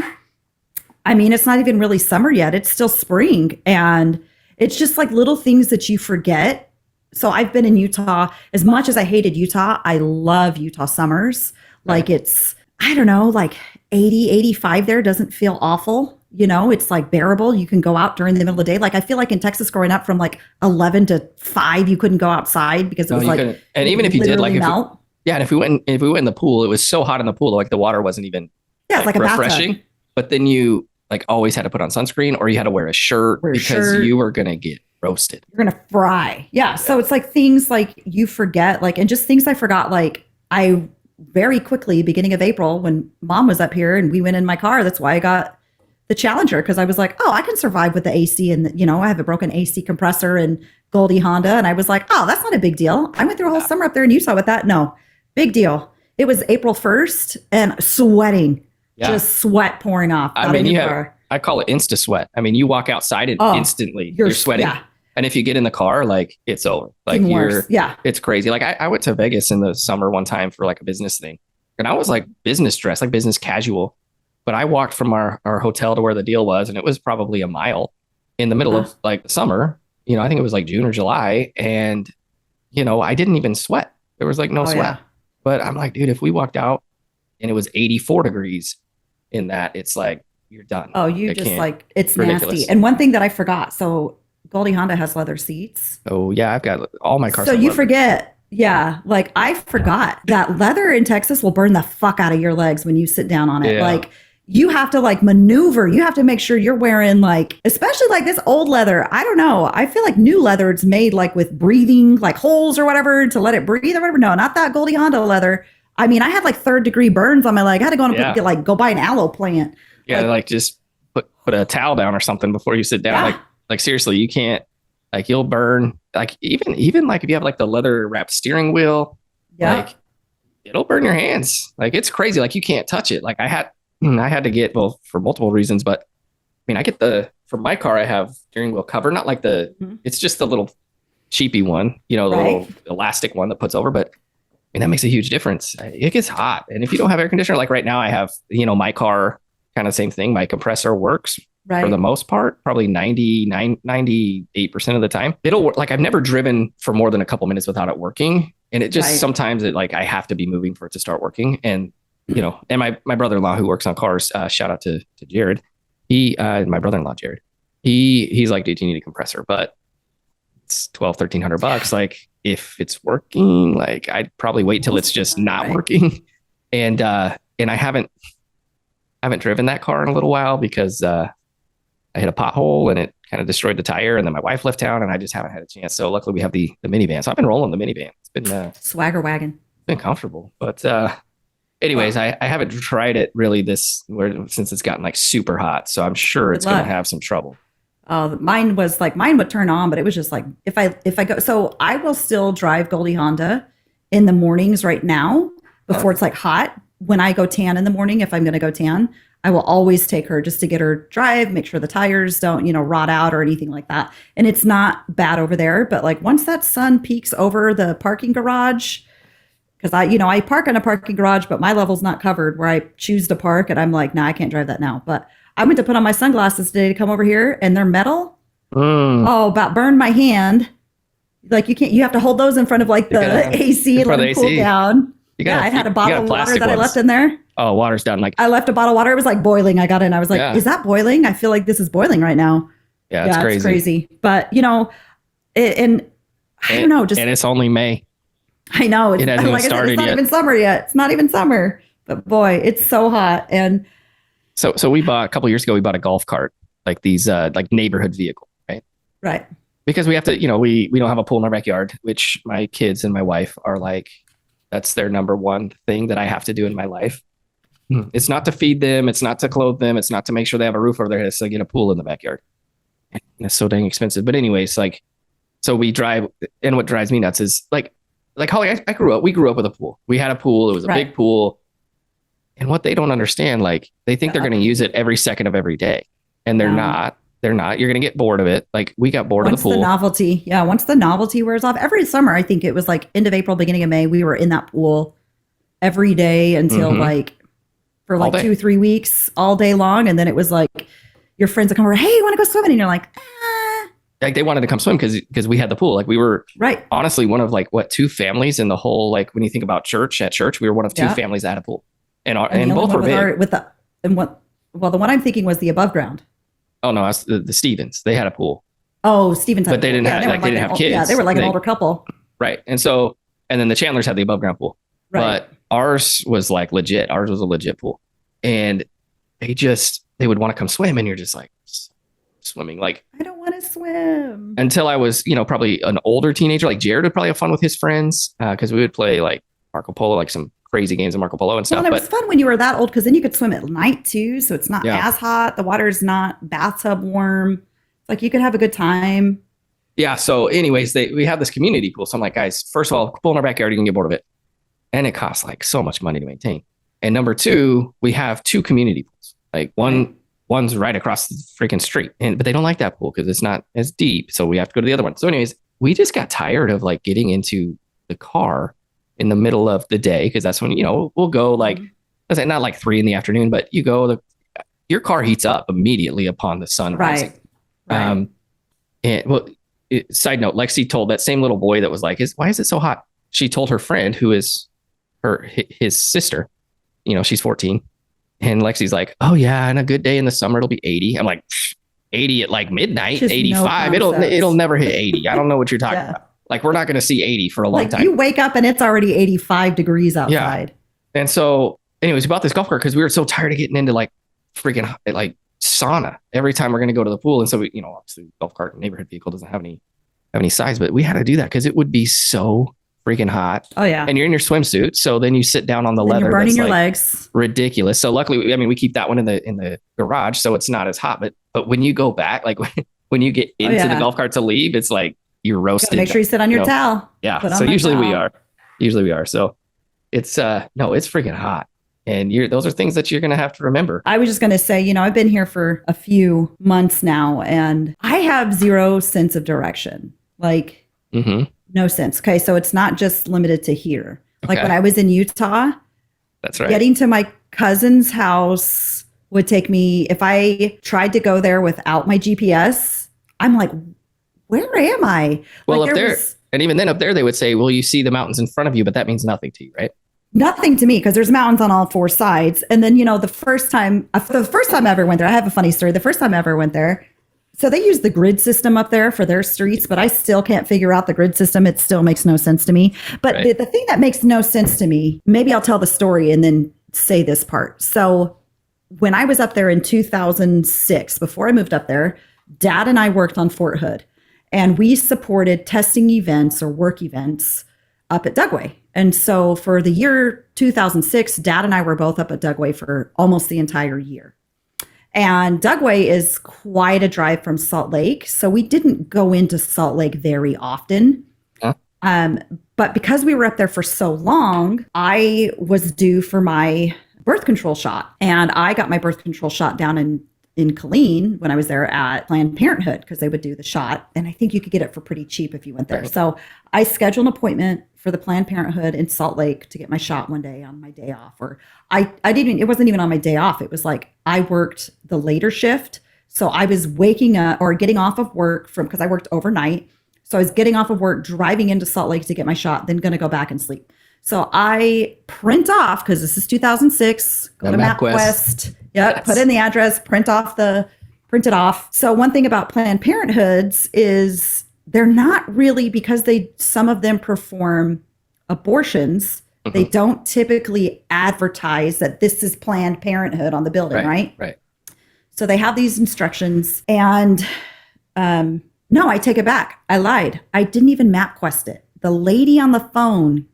I mean, it's not even really summer yet. It's still spring. And it's just like little things that you forget. So I've been in Utah. As much as I hated Utah, I love Utah summers. Like it's, I don't know, like 80, 85 there doesn't feel awful. It's like bearable. You can go out during the middle of the day. Like I feel like in Texas growing up from like 11 to 5, you couldn't go outside because it was like, and even if you did, like and if we went in the pool, it was so hot in the pool, like the water wasn't even it's like a refreshing. bathtub. But then you like always had to put on sunscreen or you had to wear a shirt because you were going to get roasted. You're going to fry. Yeah. So it's like things like you forget, like, and just things I forgot. Like I very quickly, beginning of April, when mom was up here and we went in my car, that's why I got the Challenger. Cause I was like, oh, I can survive with the AC and I have a broken AC compressor and Goldie Honda. And I was like, oh, that's not a big deal. I went through a whole summer up there in Utah with that. No, big deal. It was April 1st and sweating, just sweat pouring off. I mean, I call it insta sweat. I mean, you walk outside and instantly you're sweating. Yeah. And if you get in the car, like it's over. Like it's crazy. Like I went to Vegas in the summer one time for like a business thing and I was like business dress, like business casual. But I walked from our hotel to where the deal was and it was probably a mile in the middle of like the summer. I think it was like June or July. And, I didn't even sweat. There was like no sweat. Yeah. But I'm like, dude, if we walked out and it was 84 degrees in that, it's like, you're done. Oh, you just like, it's nasty. And one thing that I forgot. So Goldie Honda has leather seats. Oh yeah. I've got all my cars. So you forget. Yeah. Like I forgot that leather in Texas will burn the fuck out of your legs when you sit down on it. Yeah. Like you have to like maneuver. You have to make sure you're wearing like, especially like this old leather. I don't know. I feel like new leather, it's made like with breathing, like holes or whatever to let it breathe or whatever. No, not that Goldie Honda leather. I mean, I had like 3rd-degree burns on my leg. I had to go and go buy an aloe plant. Yeah. Like just put a towel down or something before you sit down. Yeah. Like seriously, you can't, like you'll burn, like even like if you have like the leather wrapped steering wheel, like it'll burn your hands. Like it's crazy. Like you can't touch it. Like I had to get, well, for multiple reasons, but I mean, I get for my car, I have steering wheel cover, not like it's just the little cheapy one, the little elastic one that puts over, but I mean, that makes a huge difference. It gets hot. And if you don't have air conditioner, like right now I have, my car, kind of same thing. My compressor works for the most part, probably 98% of the time. It'll work. Like I've never driven for more than a couple minutes without it working. And it just, sometimes it like, I have to be moving for it to start working. And, and my brother-in-law who works on cars, shout out to Jared. My brother-in-law, Jared, he's like, dude, you need a compressor, but it's $1,200-$1,300. Like if it's working, like I'd probably wait till it's just not working. And I haven't driven that car in a little while because I hit a pothole and it kind of destroyed the tire. And then my wife left town and I just haven't had a chance. So luckily we have the minivan. So I've been rolling the minivan. It's been swagger wagon. Been comfortable. But anyways, I haven't tried it really since it's gotten like super hot. So I'm sure it's going to have some trouble. Mine would turn on, but it was just like, if I go, so I will still drive Goldie Honda in the mornings right now before it's like hot. When I go tan in the morning, if I'm going to go tan, I will always take her just to get her drive, make sure the tires don't, rot out or anything like that. And it's not bad over there, but like once that sun peaks over the parking garage, because I park in a parking garage, but my level's not covered where I choose to park. And I'm like, nah, I can't drive that now. But I went to put on my sunglasses today to come over here and they're metal. Oh, about burned my hand. Like you have to hold those in front of like the AC and let it cool down. I had a bottle of water that I left in there. Oh, water's down. Like I left a bottle of water. It was like boiling. I got in. I was like, is that boiling? I feel like this is boiling right now. Yeah, it's crazy. It's crazy. But I don't know. And it's only May. I know. It hasn't even started yet. It's not yet. even summer yet. It's not even summer. But boy, it's so hot. And so we bought a couple years ago. We bought a golf cart, like these like neighborhood vehicle, right? Right. Because we have to. We don't have a pool in our backyard, which my kids and my wife are like. That's their number one thing that I have to do in my life. It's not to feed them. It's not to clothe them. It's not to make sure they have a roof over their head. It's to get a pool in the backyard. And it's so dang expensive. But anyways, so So we drive, and what drives me nuts is like Holly, we grew up with a pool. We had a pool. It was a big pool. And what they don't understand, like they think they're going to use it every second of every day. And they're not. They're not. You're going to get bored of it. Like we got bored of the pool. Once the novelty wears off, every summer, I think it was like end of April, beginning of May, we were in that pool every day until for 2-3 weeks, all day long. And then it was like your friends would come over, hey, you want to go swimming? And you're like, ah. Like they wanted to come swim because we had the pool. Like we were honestly one of like 2 families in the whole, like when you think about church, we were one of 2 families that had a pool. And both were big. The one I'm thinking was the above ground. Oh no, the Stevens. They had a pool. Oh, Stevens. But they didn't have they didn't have kids. Yeah, they were like an older couple. Right. And then the Chandlers had the above ground pool. Right. But ours was like legit. Ours was a legit pool. And they would want to come swim, and you're just like swimming. Like I don't want to swim. Until I was, probably an older teenager. Like Jared would probably have fun with his friends because we would play like Marco Polo, like some crazy games of Marco Polo and stuff. Well, it was fun when you were that old because then you could swim at night too. So it's not as hot. The water's not bathtub warm. Like you could have a good time. Yeah. So anyways, we have this community pool. So I'm like, guys, first of all, pool in our backyard, you can get bored of it. And it costs like so much money to maintain. And number 2, we have 2 community pools. Like one's right across the freaking street. But they don't like that pool because it's not as deep. So we have to go to the other one. So anyways, we just got tired of like getting into the car in the middle of the day, because that's when, we'll go like, let's say not like 3 PM, but you go, your car heats up immediately upon the sun rising. Right. Side note, Lexi told that same little boy that was like, why is it so hot? She told her friend who is his sister, she's 14. And Lexi's like, oh yeah, and a good day in the summer, it'll be 80. I'm like, 80 at like midnight, 85. It'll never hit 80. I don't know what you're talking about. Like, we're not going to see 80 for a long time. You wake up and it's already 85 degrees outside. Yeah. And so anyways, we bought this golf cart because we were so tired of getting into like freaking like sauna every time we're going to go to the pool. And so we, obviously golf cart neighborhood vehicle doesn't have any size, but we had to do that because it would be so freaking hot. Oh yeah. And you're in your swimsuit. So then you sit down on the leather. You're burning your legs. Ridiculous. So luckily, we keep that one in the garage. So it's not as hot, but when you go back, like when you get into the golf cart to leave, it's like, you're roasted. Make sure you sit on your towel. Yeah. So usually we are. So it's it's freaking hot. And those are things that you're going to have to remember. I was just going to say, I've been here for a few months now and I have zero sense of direction. Like no sense. Okay. So it's not just limited to here. Like when I was in Utah, that's right. Getting to my cousin's house would take me, if I tried to go there without my GPS, I'm like, where am I? Well, and even then up there, they would say, well, you see the mountains in front of you, but that means nothing to you, right? Nothing to me because there's mountains on all 4 sides. And then, the first time I ever went there, I have a funny story. The first time I ever went there, so they use the grid system up there for their streets, but I still can't figure out the grid system. It still makes no sense to me. But the thing that makes no sense to me, maybe I'll tell the story and then say this part. So when I was up there in 2006, before I moved up there, Dad and I worked on Fort Hood. And we supported testing events or work events up at Dugway. And so for the year 2006, Dad and I were both up at Dugway for almost the entire year. And Dugway is quite a drive from Salt Lake. So we didn't go into Salt Lake very often. But because we were up there for so long, I was due for my birth control shot. And I got my birth control shot down in Killeen when I was there at Planned Parenthood because they would do the shot. And I think you could get it for pretty cheap if you went there. Right. So I scheduled an appointment for the Planned Parenthood in Salt Lake to get my shot one day on my day off. Or it wasn't even on my day off. It was like I worked the later shift. So I was waking up or getting off of work because I worked overnight. So I was getting off of work, driving into Salt Lake to get my shot, then going to go back and sleep. So I print off, because this is 2006, go to MapQuest. Yep, yes. Put in the address, print it off. So one thing about Planned Parenthoods is they're not really, because some of them perform abortions, they don't typically advertise that this is Planned Parenthood on the building, right? Right. So they have these instructions and no, I take it back. I lied. I didn't even MapQuest it. The lady on the phone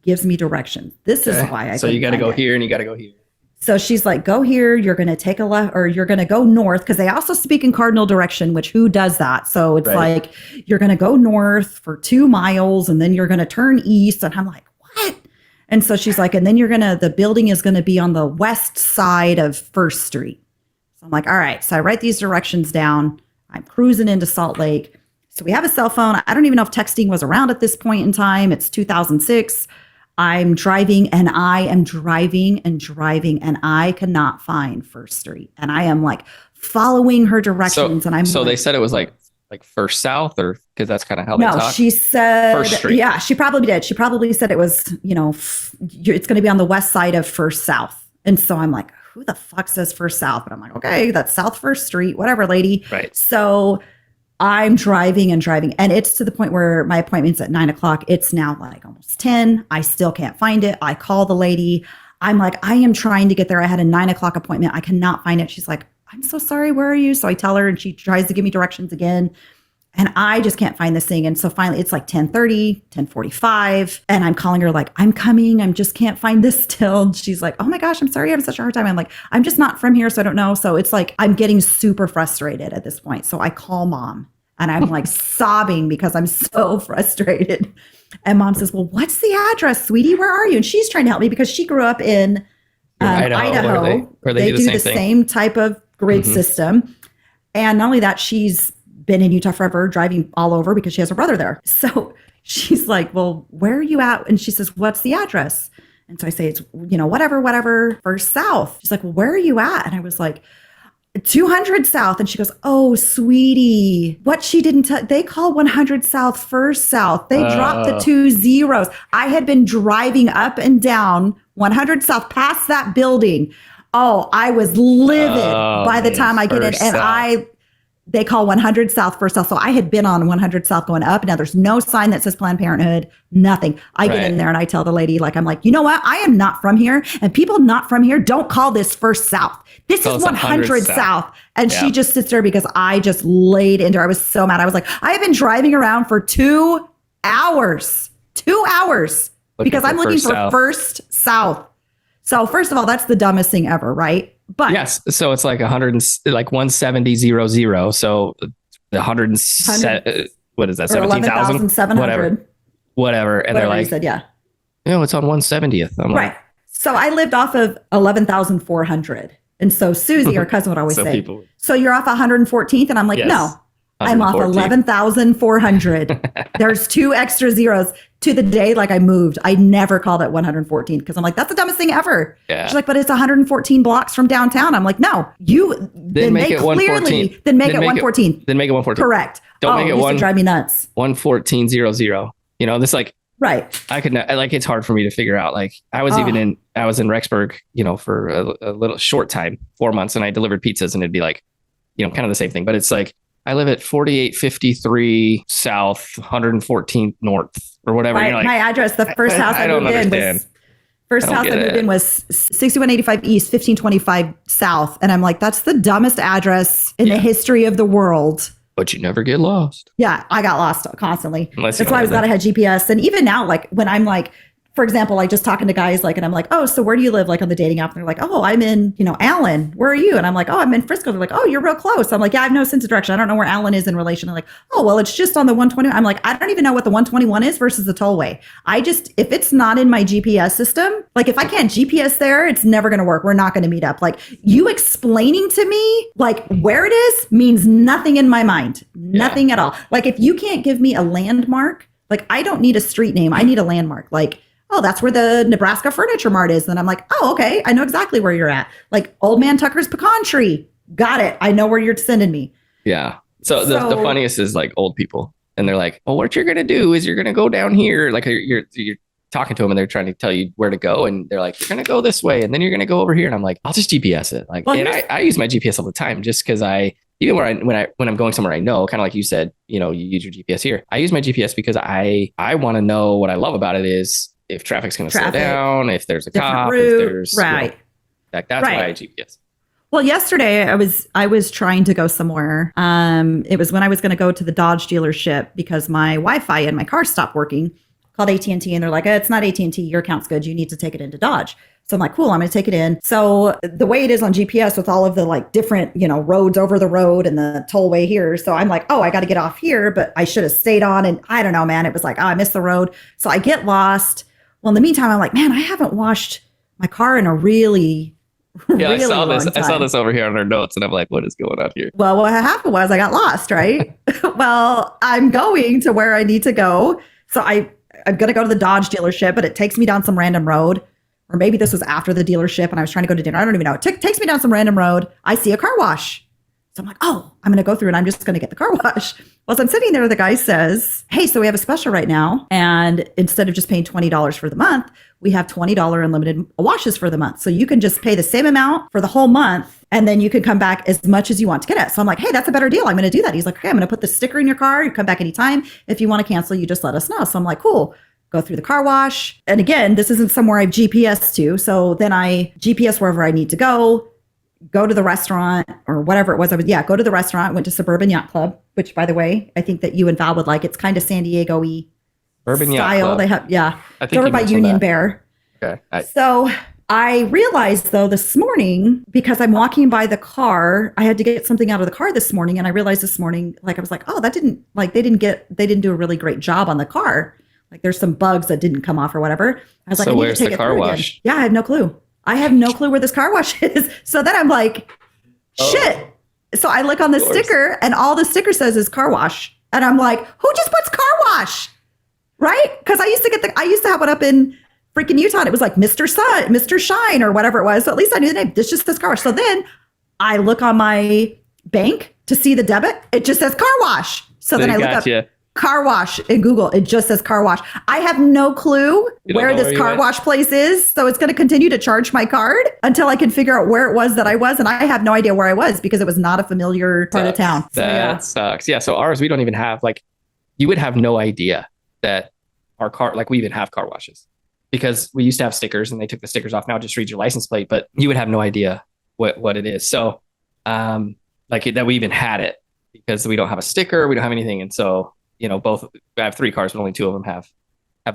gives me directions. This is why I. So you got to go here and you got to go here. So she's like, go here, you're going to take a left, or you're going to go north, because they also speak in cardinal direction, which who does that? So it's like, you're going to go north for 2 miles and then you're going to turn east. And I'm like, what? And so she's like, and then the building is going to be on the west side of First Street. So I'm like, all right. So I write these directions down. I'm cruising into Salt Lake. So we have a cell phone. I don't even know if texting was around at this point in time. It's 2006. I'm driving and I am driving and driving and I cannot find First Street. And I am like following her directions. So they said it was like First South, or because that's kind of how they talk. No, she said First Street. Yeah, she probably did. She probably said it was, it's going to be on the west side of First South. And so I'm like, who the fuck says First South? But I'm like, okay, that's South First Street, whatever, lady. Right. So I'm driving and driving, and it's to the point where my appointment's at 9:00. It's now like almost 10. I still can't find it. I call the lady. I'm like, I am trying to get there. I had a 9:00 appointment. I cannot find it. She's like, I'm so sorry. Where are you? So I tell her, and she tries to give me directions again. And I just can't find this thing. And so finally it's like 10:30, 10:45. And I'm calling her like, I'm coming. I just can't find this still. And she's like, oh my gosh, I'm sorry. I have such a hard time. I'm like, I'm just not from here. So I don't know. So it's like, I'm getting super frustrated at this point. So I call mom and I'm like sobbing because I'm so frustrated. And mom says, well, what's the address, sweetie? Where are you? And she's trying to help me because she grew up in Idaho. Where they do the same type of grid system. And not only that, she's been in Utah forever, driving all over because she has a brother there. So she's like, well, where are you at? And she says, what's the address? And so I say, it's, whatever, First South. She's like, well, where are you at? And I was like, 200 South. And she goes, oh, sweetie, what she didn't tell, they call 100 South First South. They dropped the 2 zeros. I had been driving up and down 100 South past that building. Oh, I was livid by the time I get in. And they call 100 South First South. So I had been on 100 South going up. Now there's no sign that says Planned Parenthood, nothing. I get in there and I tell the lady, like, I'm like, you know what? I am not from here. And people not from here don't call this First South. This is 100 South. And she just sits there because I just laid into her. I was so mad. I was like, I have been driving around for 2 hours, 2 hours because I'm looking for First South. So first of all, that's the dumbest thing ever, right? But yes, so it's like 170,000. So the 100 what is that? 17,000, whatever. And they're like, said, yeah, it's on 170th. I'm right. Like, so I lived off of 11,400, and so Susie, our cousin, would always say, so you're off 114th, and I'm like, no. I'm off 11,400. There's 2 extra zeros to the day. Like I moved. I never called it 114 because I'm like, that's the dumbest thing ever. Yeah. She's like, but it's 114 blocks from downtown. I'm like, no, then make it 114. Then make it 114. Then make it 114. Correct. Don't make it one. Drive me nuts. 11400. This like, right. I could like, it's hard for me to figure out. Like I was in Rexburg, for a little short time, 4 months, and I delivered pizzas, and it'd be like, kind of the same thing, but it's like, I live at 4853 South, 114 North, or whatever. My address, the first house I moved in was 6185 East, 1525 South. And I'm like, that's the dumbest address in the history of the world. But you never get lost. Yeah, I got lost constantly. That's why I was glad I had GPS. And even now, like when I'm like, for example, like just talking to guys, like, and I'm like, oh, so where do you live? Like on the dating app, and they're like, oh, I'm in, Allen. Where are you? And I'm like, oh, I'm in Frisco. They're like, oh, you're real close. I'm like, yeah, I have no sense of direction. I don't know where Allen is in relation. They're like, oh, well, it's just on the 120. I'm like, I don't even know what the 121 is versus the tollway. If it's not in my GPS system, like if I can't GPS there, it's never going to work. We're not going to meet up. Like you explaining to me, like where it is means nothing in my mind, nothing at all. Like if you can't give me a landmark, like I don't need a street name. I need a landmark. Like, oh, that's where the Nebraska Furniture Mart is. And I'm like, oh, okay. I know exactly where you're at. Like Old Man Tucker's Pecan Tree. Got it. I know where you're sending me. Yeah. So the funniest is like old people. And they're like, well, what you're going to do is you're going to go down here. Like you're talking to them and they're trying to tell you where to go. And they're like, you're going to go this way. And then you're going to go over here. And I'm like, I'll just GPS it. Like, and I use my GPS all the time just because even when I'm going somewhere I know, kind of like you said, you use your GPS here. I use my GPS because I want to know what I love about it is if traffic's going to slow down, if there's a cop, if there's right. That's why I GPS. Well, yesterday I was trying to go somewhere. It was when I was going to go to the Dodge dealership because my Wi-Fi in my car stopped working. called AT&T, and they're like, it's not AT&T, your account's good, you need to take it into Dodge. So I'm like, cool, I'm going to take it in. So the way it is on GPS with all of the like different, roads over the road and the tollway here. So I'm like, oh, I got to get off here, but I should have stayed on. And I don't know, man, it was like, oh, I missed the road. So I get lost. Well, in the meantime, I'm like, man, I haven't washed my car in a really I saw this. I saw this over here on our notes, and I'm like, what is going on here? Well, what happened was I got lost, right? Well, I'm going to where I need to go. So I'm going to go to the Dodge dealership, but it takes me down some random road. Or maybe this was after the dealership and I was trying to go to dinner. I don't even know. It takes me down some random road. I see a car wash. So I'm like, oh, I'm going to go through and I'm just going to get the car wash. Well, as I'm sitting there, the guy says, hey, so we have a special right now. And instead of just paying $20 for the month, we have $20 unlimited washes for the month. So you can just pay the same amount for the whole month. And then you can come back as much as you want to get it. So I'm like, hey, that's a better deal. I'm going to do that. He's like, okay, I'm going to put the sticker in your car. You come back anytime. If you want to cancel, you just let us know. So I'm like, cool. Go through the car wash. And again, this isn't somewhere I've GPS to. So then I GPS wherever I need to go to the restaurant or whatever it was. Go to the restaurant, went to Suburban Yacht Club, which by the way, I think that you and Val would like. It's kind of San Diego-y Urban style. Yacht Club. They have, I think over by Union that. Bear. Okay. So I realized though this morning, because I'm walking by the car, I had to get something out of the car this morning. And I realized this morning, like, I was like, oh, they didn't do a really great job on the car. Like there's some bugs that didn't come off or whatever. I was like, so I need where's to take the it car through wash? Again. Yeah, I have no clue. I have no clue where this car wash is. So then I'm like, shit. So I look on the sticker and all the sticker says is car wash. And I'm like, who just puts car wash? Right? Because I used to have one up in freaking Utah. And it was like Mr. Sun, Mr. Shine or whatever it was. So at least I knew the name. This just says car wash. So then I look on my bank to see the debit. It just says car wash. So then I look up car wash in Google. It just says car wash. I have no clue where this car wash place is. So it's going to continue to charge my card until I can figure out where it was that I was. And I have no idea where I was because it was not a familiar part of town. That sucks. Yeah. So ours, we don't even have you would have no idea that our car, we even have car washes because we used to have stickers and they took the stickers off. Now it just reads your license plate, but you would have no idea what it is. So that we even had it because we don't have a sticker. We don't have anything. And so, both I have 3 cars, but only 2 of them have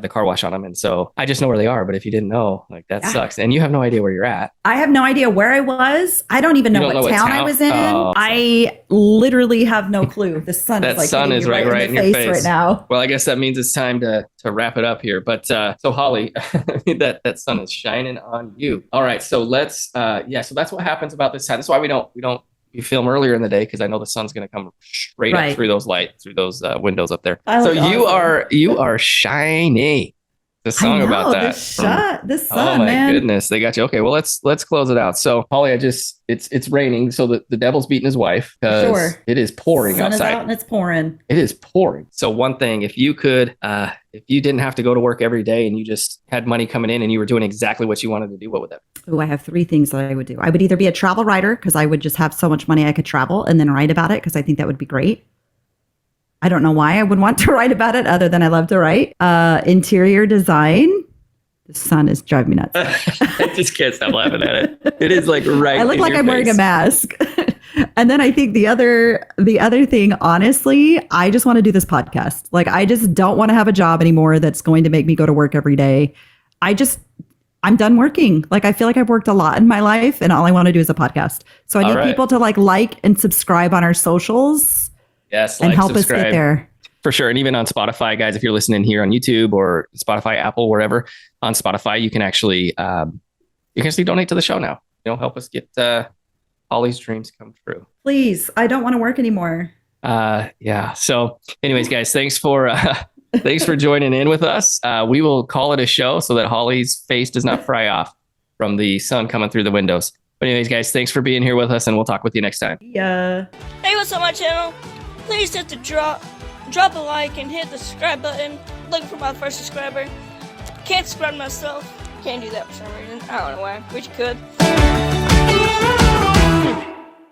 the car wash on them. And so I just know where they are. But if you didn't know, that sucks. And you have no idea where you're at. I have no idea where I was. I don't even know what town I was in. Oh, I literally have no clue. The sun is right in your face right now. Well, I guess that means it's time to wrap it up here. But so Holly, that sun is shining on you. All right. So let's so that's what happens about this time. That's why we don't film earlier in the day because I know the sun's going to come straight up through those windows up there. So you are shiny. The song about that. The sun, oh my goodness, they got you. Okay, well let's close it out. So Holly, it's raining, so the devil's beating his wife because it is pouring outside. Sun is out and it's pouring. It is pouring. So one thing, if you could, if you didn't have to go to work every day and you just had money coming in and you were doing exactly what you wanted to do, what would that be? Oh, I have 3 things that I would do. I would either be a travel writer because I would just have so much money I could travel and then write about it because I think that would be great. I don't know why I would want to write about it other than I love to write. Interior design. The sun is driving me nuts. I just can't stop laughing at it. It is right. I look like I'm wearing a mask. And then I think the other thing, honestly, I just want to do this podcast. I just don't want to have a job anymore that's going to make me go to work every day. I'm done working. I feel like I've worked a lot in my life and all I want to do is a podcast. So I need people to like and subscribe on our socials. Yes. And help subscribe. Us get there. For sure. And even on Spotify, guys, if you're listening here on YouTube or Spotify, Apple, wherever on Spotify, you can actually donate to the show now. Help us get Holly's dreams come true. Please. I don't want to work anymore. Yeah. So anyways, guys, thanks for joining in with us. We will call it a show so that Holly's face does not fry off from the sun coming through the windows. But anyways, guys, thanks for being here with us and we'll talk with you next time. Yeah. Hey, what's up, my channel? Please hit the drop a like and hit the subscribe button. Looking for my first subscriber. Can't subscribe myself. Can't do that for some reason. I don't know why. Wish you could.